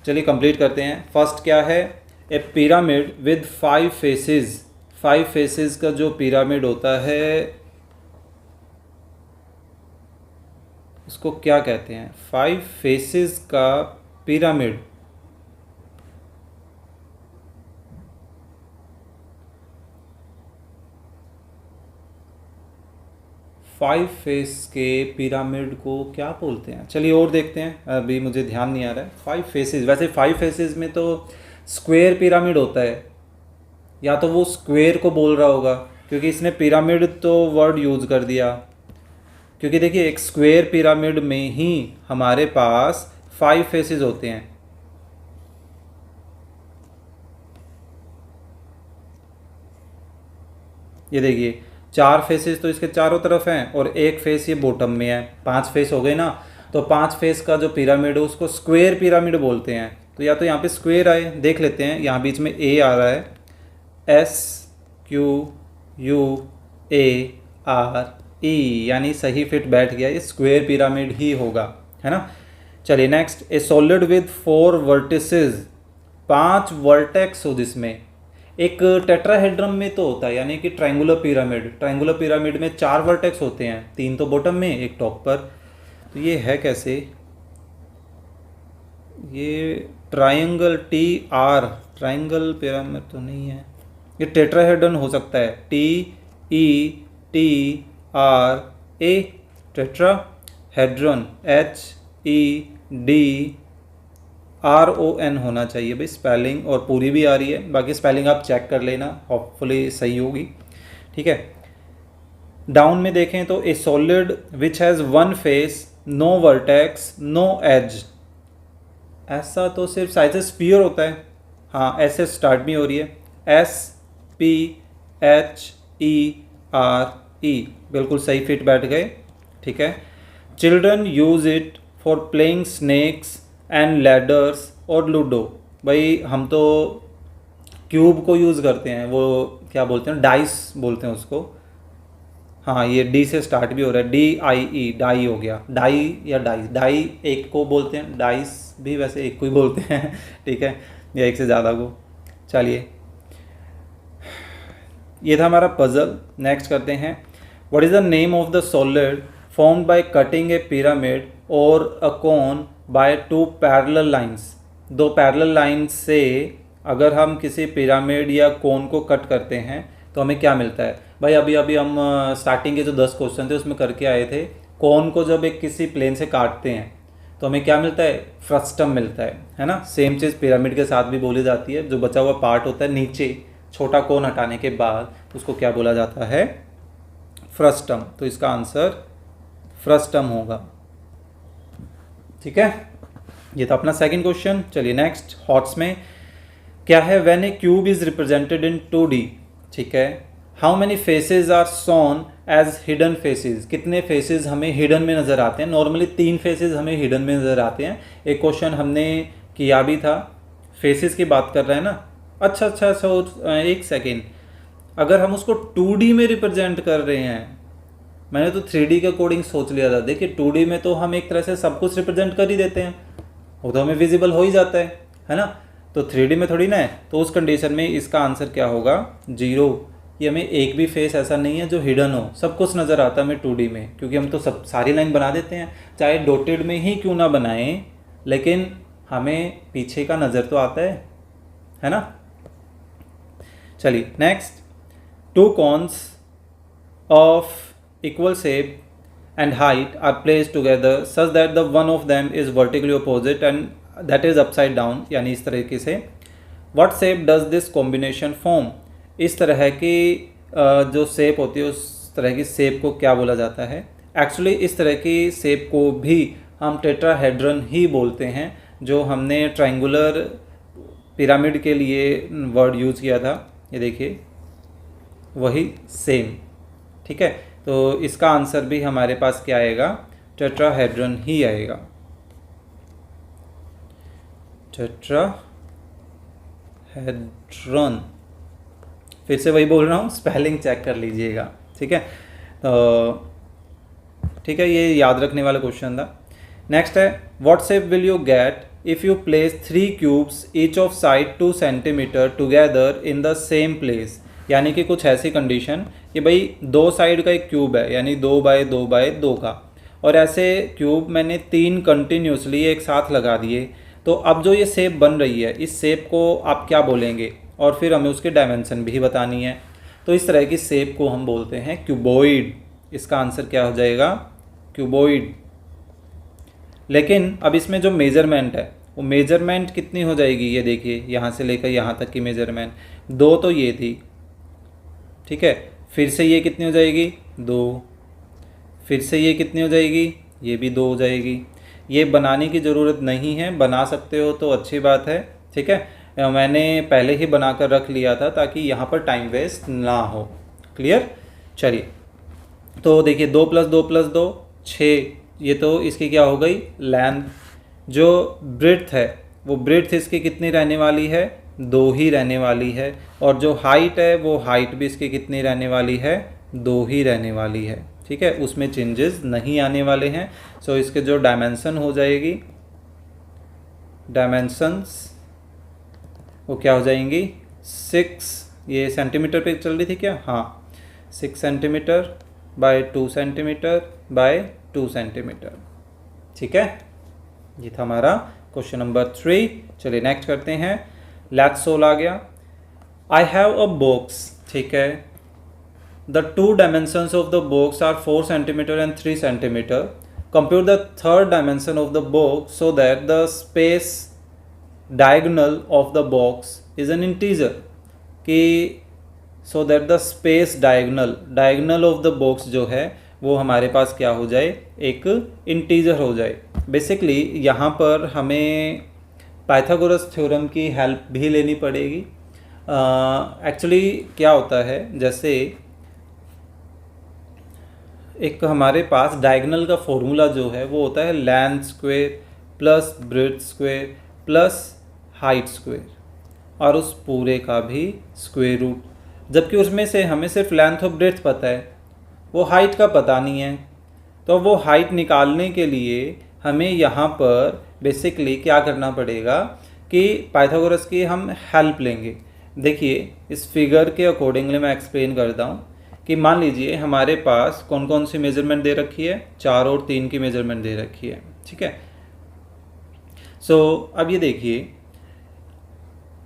चलिए कंप्लीट करते हैं। फर्स्ट क्या है? ए पिरामिड विद 5 फेसेस। 5 फेसेस का जो पिरामिड होता है उसको क्या कहते हैं? 5 फेसेस का पिरामिड। 5 फेस के पिरामिड को क्या बोलते हैं? चलिए और देखते हैं, अभी मुझे ध्यान नहीं आ रहा है। 5 फेसेस, वैसे 5 फेसेस में तो स्क्वायर पिरामिड होता है, या तो वो स्क्वायर को बोल रहा होगा, क्योंकि इसने पिरामिड तो वर्ड यूज़ कर दिया। क्योंकि देखिए एक स्क्वायर पिरामिड में ही हमारे पास 5 फेसेस होते हैं। ये देखिए 4 फेसेस तो इसके चारों तरफ हैं और एक फेस ये बॉटम में है। 5 फेस हो गए ना, तो 5 फेस का जो पिरामिड है उसको स्क्वायर पिरामिड बोलते हैं। तो या तो यहाँ पे स्क्वायर आए, देख लेते हैं, यहाँ बीच में ए आ रहा है, SQUARE, यानी सही फिट बैठ गया, ये स्क्वायर पिरामिड ही होगा, है ना। चलिए next, A solid with 4 vertices, 5 vertex हो जिसमें। एक टेट्राहेड्रम में तो होता है, यानी कि ट्रायंगुलर पिरामिड में 4 वर्टेक्स होते हैं, 3 तो बॉटम में, एक टॉप पर। तो ये है कैसे? ये ट्रायंगल ट्रायंगल पिरामिड तो नहीं है, ये टेट्राहेड्रन हो सकता है, TETRA, टेट्राहेड्रन, HEDRON होना चाहिए भाई स्पेलिंग, और पूरी भी आ रही है, बाकी स्पेलिंग आप चेक कर लेना, होपफुली सही होगी, ठीक है। डाउन में देखें तो a solid which has 1 face, no vertex, no edge, ऐसा तो सिर्फ साइज स्फीयर होता है। हाँ, ऐसे स्टार्ट भी हो रही है, SPHERE, बिल्कुल सही फिट बैठ गए, ठीक है। Children use it for playing snakes and ladders और लूडो, भाई हम तो क्यूब को यूज़ करते हैं, वो क्या बोलते हैं, डाइस बोलते हैं उसको। हाँ, ये डी से स्टार्ट भी हो रहा है, DIE, डाई हो गया, डाई या डाइस, डाई एक को बोलते हैं, डाइस भी वैसे एक को ही बोलते हैं, ठीक है, या एक से ज़्यादा को। चलिए, ये था हमारा पजल। नेक्स्ट करते हैं, what is the name of the solid formed by cutting a pyramid और a cone by 2 parallel lines. 2 parallel lines से अगर हम किसी पिरामिड या कोन को कट करते हैं तो हमें क्या मिलता है? भाई अभी हम स्टार्टिंग के जो 10 क्वेश्चन थे उसमें करके आए थे, कोन को जब एक किसी प्लेन से काटते हैं तो हमें क्या मिलता है? फ्रस्टम मिलता है ना। सेम चीज़ पिरामिड के साथ भी बोली जाती है, जो बचा हुआ पार्ट होता है नीचे, छोटा कोन हटाने के बाद उसको क्या बोला जाता है? फ्रस्टम। तो इसका आंसर फ्रस्टम होगा, ठीक है। ये था अपना सेकंड क्वेश्चन। चलिए नेक्स्ट, हॉट्स में क्या है? When a cube is represented in 2D, ठीक है, how many faces are shown as hidden faces, कितने फेसेस हमें हिडन में नज़र आते हैं? नॉर्मली 3 फेसेस हमें हिडन में नज़र आते हैं। एक क्वेश्चन हमने किया भी था, फेसेस की बात कर रहे हैं ना। अच्छा, एक सेकेंड, अगर हम उसको 2D में रिप्रेजेंट कर रहे हैं, मैंने तो 3D के अकॉर्डिंग सोच लिया था। देखिए 2D में तो हम एक तरह से सब कुछ रिप्रेजेंट कर ही देते हैं, वो तो हमें विजिबल हो ही जाता है ना। तो 3D में थोड़ी ना है, तो उस कंडीशन में इसका आंसर क्या होगा? 0। ये हमें एक भी फेस ऐसा नहीं है जो हिडन हो, सब कुछ नज़र आता है हमें 2D में, क्योंकि हम तो सब सारी लाइन बना देते हैं, चाहे डॉटेड में ही क्यों ना बनाएं, लेकिन हमें पीछे का नज़र तो आता है ना। चलिए next, 2 cones of equal shape and height are placed together such that the one of them is vertically opposite and that is upside down, यानी इस तरीके से। What shape does this combination form? इस तरह की जो शेप होती है उस तरह की शेप को क्या बोला जाता है? एक्चुअली इस तरह की शेप को भी हम टेट्राहेड्रन ही बोलते हैं, जो हमने ट्रायंगुलर पिरामिड के लिए वर्ड यूज़ किया था। ये देखिए वही सेम, ठीक है। तो इसका आंसर भी हमारे पास क्या आएगा? टेट्राहेड्रन ही आएगा, टेट्राहेड्रन। फिर से वही बोल रहा हूँ, स्पेलिंग चेक कर लीजिएगा, ठीक है। तो ठीक है, ये याद रखने वाला क्वेश्चन था। नेक्स्ट है, what shape will you get if you place 3 cubes each of side 2 centimetre together in the same place. यानी कि कुछ ऐसी कंडीशन कि भाई 2 साइड का एक क्यूब है, यानी 2 बाय 2 बाय 2 का, और ऐसे क्यूब मैंने 3 कंटिन्यूसली एक साथ लगा दिए, तो अब जो ये शेप बन रही है, इस शेप को आप क्या बोलेंगे? और फिर हमें उसके डायमेंशन भी बतानी है। तो इस तरह की शेप को हम बोलते हैं क्यूबॉइड। इसका आंसर क्या हो जाएगा, क्यूबॉइड। लेकिन अब इसमें जो मेजरमेंट है वो मेजरमेंट कितनी हो जाएगी, ये देखिए यहाँ से लेकर यहाँ तक की मेजरमेंट 2 तो ये थी, ठीक है, फिर से ये कितनी हो जाएगी 2, फिर से ये कितनी हो जाएगी, ये भी 2 हो जाएगी। ये बनाने की ज़रूरत नहीं है, बना सकते हो तो अच्छी बात है, ठीक है। मैंने पहले ही बनाकर रख लिया था ताकि यहाँ पर टाइम वेस्ट ना हो। क्लियर। चलिए तो देखिए 2 + 2 + 2 6, ये तो इसकी क्या हो गई लेंथ। जो ब्रेड्थ है वो ब्रेड्थ इसकी कितनी रहने वाली है, 2 ही रहने वाली है। और जो हाइट है वो हाइट भी इसकी कितनी रहने वाली है, 2 ही रहने वाली है, ठीक है, उसमें चेंजेस नहीं आने वाले हैं। सो इसके जो डायमेंशन हो जाएगी, डायमेंशंस वो क्या हो जाएंगी 6, ये सेंटीमीटर पे चल रही थी क्या, हाँ 6 centimetre bye 2 centimetre bye 2 centimetre, ठीक है। ये था हमारा क्वेश्चन नंबर 3। चलिए नेक्स्ट करते हैं। लेट्स सोल्व आ गया। आई हैव अ बॉक्स, ठीक है, the 2 dimensions of the box are 4 centimeter and 3 centimeter. Compute the third dimension of the box so that the space diagonal of the box is an integer. कि so that the space diagonal of the box जो है वो हमारे पास क्या हो जाए, एक integer हो जाए। बेसिकली यहाँ पर हमें पाइथागोरस थ्योरम की हेल्प भी लेनी पड़ेगी। एक्चुअली क्या होता है, जैसे एक हमारे पास डायगोनल का फॉर्मूला जो है वो होता है length square plus breadth square plus height square, और उस पूरे का भी स्क्वायर रूट। जबकि उसमें से हमें सिर्फ लेंथ और ब्रेड्थ पता है, वो हाइट का पता नहीं है। तो वो हाइट निकालने के लिए हमें यहाँ पर बेसिकली क्या करना पड़ेगा कि पाइथागोरस की हम हेल्प लेंगे। देखिए इस फिगर के अकॉर्डिंगली मैं एक्सप्लेन करता हूँ कि मान लीजिए हमारे पास कौन कौन सी मेजरमेंट दे रखी है, 4 और 3 की मेजरमेंट दे रखी है, ठीक है। सो अब ये देखिए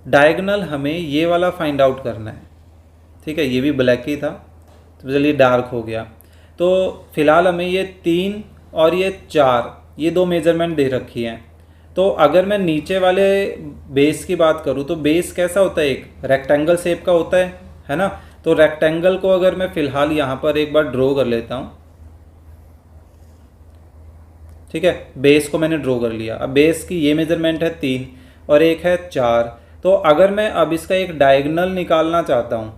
डायगोनल हमें ये वाला फाइंड आउट करना है, ठीक है। ये भी ब्लैक ही था तो चलिए डार्क हो गया। तो फिलहाल हमें ये 3 और ये 4 ये 2 मेजरमेंट दे रखी हैं। तो अगर मैं नीचे वाले बेस की बात करूँ तो बेस कैसा होता है, एक रेक्टेंगल शेप का होता है ना। तो रेक्टेंगल को अगर मैं फिलहाल यहाँ पर एक बार ड्रॉ कर लेता हूँ, ठीक है, बेस को मैंने ड्रॉ कर लिया। अब बेस की ये मेजरमेंट है 3 और एक है 4। तो अगर मैं अब इसका एक डायगोनल निकालना चाहता हूँ,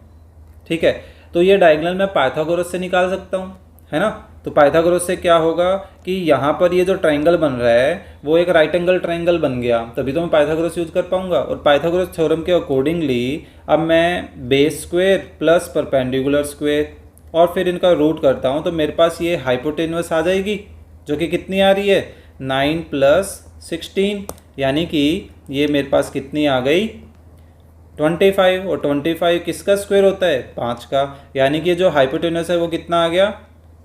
ठीक है, तो ये डायगोनल मैं पाइथागोरस से निकाल सकता हूँ, है ना। तो पाइथागोरस से क्या होगा कि यहाँ पर ये जो ट्रायंगल बन रहा है वो एक राइट एंगल ट्रायंगल बन गया, तभी तो मैं पाइथागोरस यूज कर पाऊंगा। और पाइथागोरस थ्योरम के अकॉर्डिंगली अब मैं base square plus perpendicular square और फिर इनका रूट करता हूँ तो मेरे पास ये हाइपोटेन्यूस आ जाएगी, जो कि कितनी आ रही है 9 + 16, यानी कि ये मेरे पास कितनी आ गई 25। और 25 किसका स्क्वायर होता है 5 का, यानी कि जो हाइपोटेन्यूस है वो कितना आ गया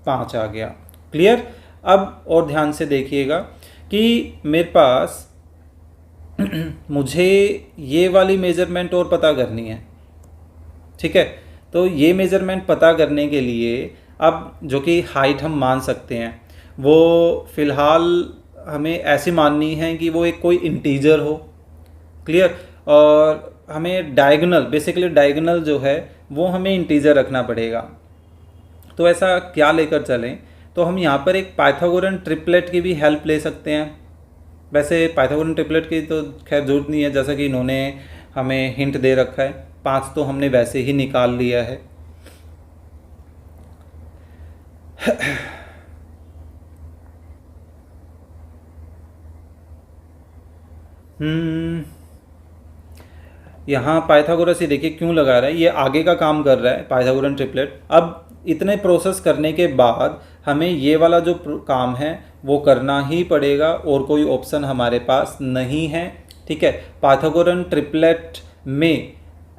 5 आ गया। क्लियर। अब और ध्यान से देखिएगा कि मेरे पास मुझे ये वाली मेजरमेंट और पता करनी है, ठीक है। तो ये मेजरमेंट पता करने के लिए अब जो कि हाइट हम मान सकते हैं वो फ़िलहाल हमें ऐसी माननी है कि वो एक कोई इंटीजर हो। क्लियर। और हमें डायगोनल, बेसिकली डायगोनल जो है वो हमें इंटीजर रखना पड़ेगा। तो ऐसा क्या लेकर चलें, तो हम यहाँ पर एक पाइथागोरन ट्रिपलेट की भी हेल्प ले सकते हैं। वैसे पाइथागोरन ट्रिपलेट की तो खैर जरूरत नहीं है, जैसा कि इन्होंने हमें हिंट दे रखा है, 5 तो हमने वैसे ही निकाल लिया है। यहाँ पाइथागोरस ही देखिए क्यों लगा रहा है, ये आगे का काम कर रहा है पाइथागोरन ट्रिपलेट। अब इतने प्रोसेस करने के बाद हमें ये वाला जो काम है वो करना ही पड़ेगा और कोई ऑप्शन हमारे पास नहीं है, ठीक है। पाइथागोरन ट्रिपलेट में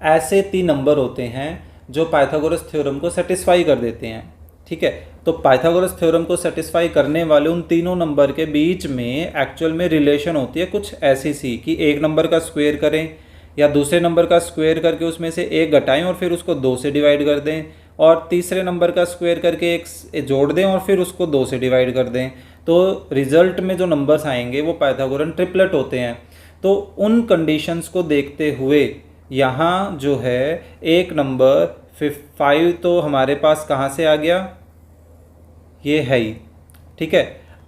ऐसे 3 नंबर होते हैं जो पाइथागोरस थ्योरम को सेटिस्फाई कर देते हैं, ठीक है। तो पाइथागोरस थ्योरम को सेटिस्फाई करने वाले उन तीनों नंबर के बीच में एक्चुअल में रिलेशन होती है कुछ ऐसी सी कि एक नंबर का स्क्वायर करें या दूसरे नंबर का स्क्वायर करके उसमें से एक घटाएं और फिर उसको 2 से डिवाइड कर दें, और तीसरे नंबर का स्क्वायर करके एक जोड़ दें और फिर उसको 2 से डिवाइड कर दें, तो रिजल्ट में जो नंबर्स आएंगे वो पाइथागोरन ट्रिपलेट होते हैं। तो उन कंडीशंस को देखते हुए यहाँ जो है एक नंबर 5 तो हमारे पास कहाँ से आ गया, ये है ही, ठीक है।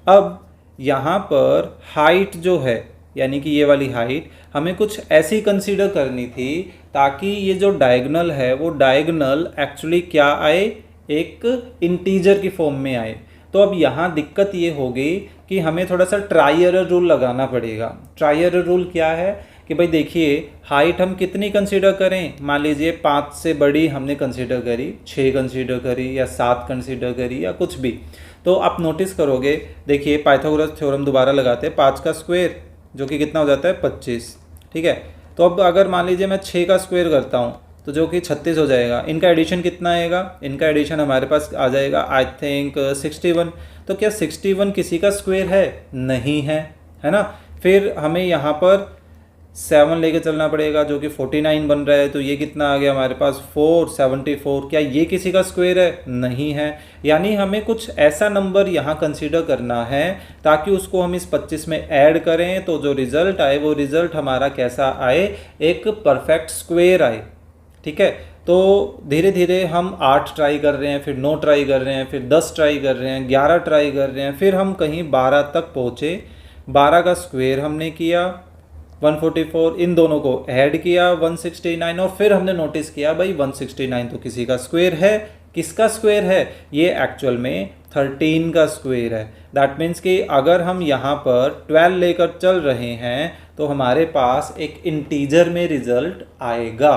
अब यहाँ पर हाइट जो है यानी कि ये वाली हाइट हमें कुछ ऐसी कंसीडर करनी थी ताकि ये जो डायगोनल है वो डायगोनल एक्चुअली क्या आए, एक इंटीजर की फॉर्म में आए। तो अब यहाँ दिक्कत ये होगी कि हमें थोड़ा सा ट्राई एरर रूल लगाना पड़ेगा। ट्राई एरर रूल क्या है कि भाई देखिए हाइट हम कितनी कंसीडर करें, मान लीजिए 5 से बड़ी हमने कंसीडर करी, 6 कंसीडर करी या 7 कंसीडर करी या कुछ भी। तो आप नोटिस करोगे, देखिए पाइथागोरस थ्योरम दोबारा लगाते हैं, 5 का स्क्वायर जो कि कितना हो जाता है 25, ठीक है। तो अब अगर मान लीजिए मैं 6 का स्क्वायर करता हूँ तो जो कि 36 हो जाएगा। इनका एडिशन कितना आएगा, इनका एडिशन हमारे पास आ जाएगा आई थिंक 61। तो क्या 61 किसी का स्क्वायर है, नहीं है ना। फिर हमें यहाँ पर 7 लेके चलना पड़ेगा जो कि 49 बन रहा है। तो ये कितना आ गया हमारे पास 474, क्या ये किसी का स्क्वायर है, नहीं है। यानी हमें कुछ ऐसा नंबर यहाँ कंसीडर करना है ताकि उसको हम इस 25 में ऐड करें तो जो रिजल्ट आए वो रिजल्ट हमारा कैसा आए, एक परफेक्ट स्क्वायर आए, ठीक है। तो धीरे धीरे हम 8 ट्राई कर रहे हैं, फिर 9 ट्राई कर रहे हैं, फिर 10 ट्राई कर रहे हैं, 11 ट्राई कर रहे हैं, फिर हम कहीं 12 तक पहुँचे। 12 का स्क्वायर हमने किया 144, इन दोनों को ऐड किया 169 और फिर हमने नोटिस किया भाई 169 तो किसी का स्क्वायर है। किसका स्क्वायर है, ये एक्चुअल में 13 का स्क्वायर है। दैट मीन्स कि अगर हम यहाँ पर 12 लेकर चल रहे हैं तो हमारे पास एक इंटीजर में रिजल्ट आएगा।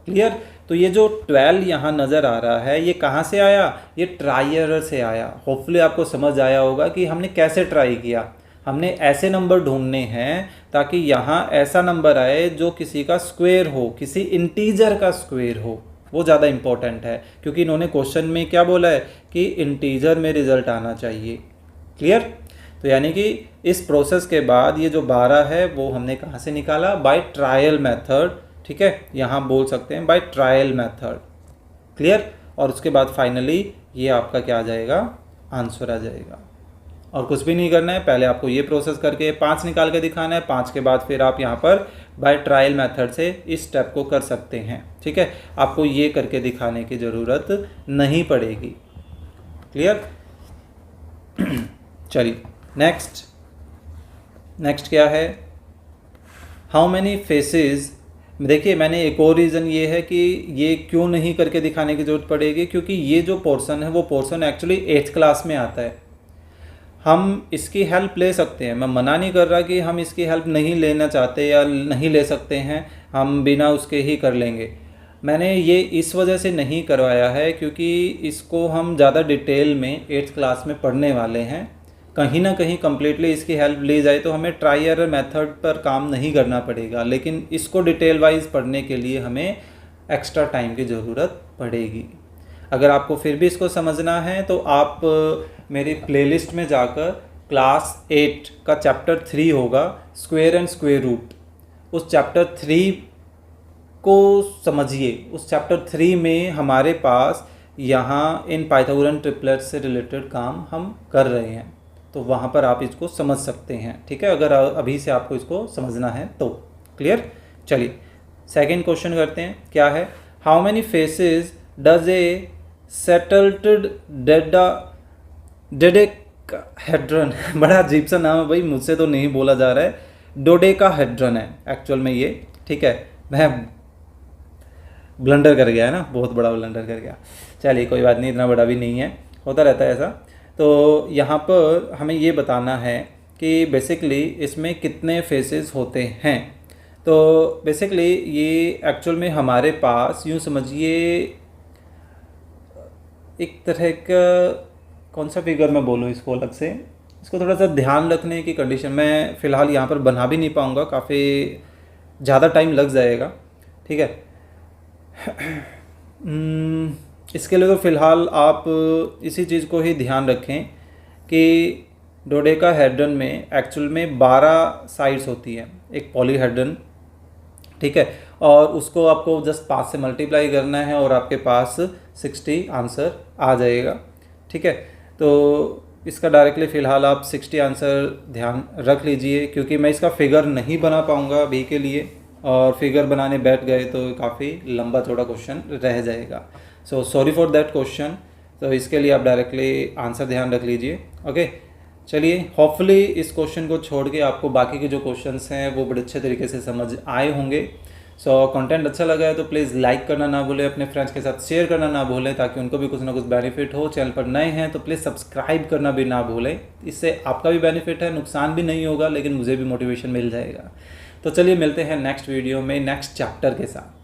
क्लियर। तो ये जो 12 यहाँ नज़र आ रहा है ये कहाँ से आया, ये ट्राई एरर से आया। होपफुली आपको समझ आया होगा कि हमने कैसे ट्राई किया। हमने ऐसे नंबर ढूंढने हैं ताकि यहाँ ऐसा नंबर आए जो किसी का स्क्वायर हो, किसी इंटीजर का स्क्वायर हो। वो ज़्यादा इम्पोर्टेंट है क्योंकि इन्होंने क्वेश्चन में क्या बोला है कि इंटीजर में रिजल्ट आना चाहिए। क्लियर। तो यानी कि इस प्रोसेस के बाद ये जो 12 है वो हमने कहाँ से निकाला, बाय ट्रायल मेथड, ठीक है। यहाँ बोल सकते हैं बाय ट्रायल मेथड। क्लियर। और उसके बाद फाइनली ये आपका क्या आ जाएगा, आंसर आ जाएगा। और कुछ भी नहीं करना है, पहले आपको ये प्रोसेस करके 5 निकाल के दिखाना है। 5 के बाद फिर आप यहाँ पर बाय ट्रायल मेथड से इस स्टेप को कर सकते हैं, ठीक है। आपको ये करके दिखाने की ज़रूरत नहीं पड़ेगी। क्लियर। चलिए नेक्स्ट क्या है, हाउ मैनी फेसेस। देखिए मैंने एक और रीज़न ये है कि ये क्यों नहीं करके दिखाने की ज़रूरत पड़ेगी, क्योंकि ये जो पोर्शन है वो पोर्शन एक्चुअली 8th क्लास में आता है। हम इसकी हेल्प ले सकते हैं, मैं मना नहीं कर रहा कि हम इसकी हेल्प नहीं लेना चाहते या नहीं ले सकते हैं, हम बिना उसके ही कर लेंगे। मैंने ये इस वजह से नहीं करवाया है क्योंकि इसको हम ज़्यादा डिटेल में 8th क्लास में पढ़ने वाले हैं। कहीं ना कहीं कम्प्लीटली इसकी हेल्प ली जाए तो हमें ट्राई एरर मेथड पर काम नहीं करना पड़ेगा, लेकिन इसको डिटेल वाइज पढ़ने के लिए हमें एक्स्ट्रा टाइम की ज़रूरत पड़ेगी। अगर आपको फिर भी इसको समझना है तो आप मेरी प्लेलिस्ट में जाकर क्लास 8 का चैप्टर 3 होगा, स्क्वायर एंड स्क्वायर रूट, उस चैप्टर 3 को समझिए। उस चैप्टर 3 में हमारे पास यहाँ इन पाइथागोरन ट्रिपलेट्स से रिलेटेड काम हम कर रहे हैं, तो वहाँ पर आप इसको समझ सकते हैं, ठीक है, अगर अभी से आपको इसको समझना है तो। क्लियर। चलिए सेकंड क्वेश्चन करते हैं, क्या है, how many faces does a settled डोडेकाहेड्रन बड़ा अजीब सा नाम है भाई, मुझसे तो नहीं बोला जा रहा है, डोडेकाहेड्रन है एक्चुअल में ये, ठीक है। मैं ब्लंडर कर गया है ना, बहुत बड़ा ब्लंडर कर गया। चलिए कोई बात नहीं, इतना बड़ा भी नहीं है, होता रहता है ऐसा। तो यहाँ पर हमें ये बताना है कि बेसिकली इसमें कितने फेसेस होते हैं। तो बेसिकली ये एक्चुअल में हमारे पास यूँ समझिए एक तरह का, कौन सा फिगर मैं बोलूँ इसको अलग से, इसको थोड़ा सा ध्यान रखने की कंडीशन मैं फ़िलहाल यहाँ पर बना भी नहीं पाऊँगा, काफ़ी ज़्यादा टाइम लग जाएगा, ठीक है। इसके लिए तो फ़िलहाल आप इसी चीज़ को ही ध्यान रखें कि डोडेकाहेड्रन में एक्चुअल में 12 साइड्स होती हैं, एक पॉलीहेड्रन, ठीक है, और उसको आपको जस्ट 5 से मल्टीप्लाई करना है और आपके पास 60 आंसर आ जाएगा। ठीक है, तो इसका डायरेक्टली फ़िलहाल आप 60 आंसर ध्यान रख लीजिए, क्योंकि मैं इसका फिगर नहीं बना पाऊँगा अभी के लिए, और फिगर बनाने बैठ गए तो काफ़ी लंबा चौड़ा क्वेश्चन रह जाएगा। So sorry for that question. तो इसके लिए आप डायरेक्टली आंसर ध्यान रख लीजिए। ओके, चलिए, होपफुली इस क्वेश्चन को छोड़ के आपको बाकी के जो क्वेश्चंस हैं वो बड़े अच्छे तरीके से समझ आए होंगे। सो कंटेंट अच्छा लगा है तो प्लीज़ लाइक करना ना भूलें, अपने फ्रेंड्स के साथ शेयर करना ना भूलें, ताकि उनको भी कुछ ना कुछ बेनिफिट हो। चैनल पर नए हैं तो प्लीज़ सब्सक्राइब करना भी ना भूलें, इससे आपका भी बेनिफिट है, नुकसान भी नहीं होगा, लेकिन मुझे भी मोटिवेशन मिल जाएगा। तो चलिए मिलते हैं नेक्स्ट वीडियो में नेक्स्ट चैप्टर के साथ।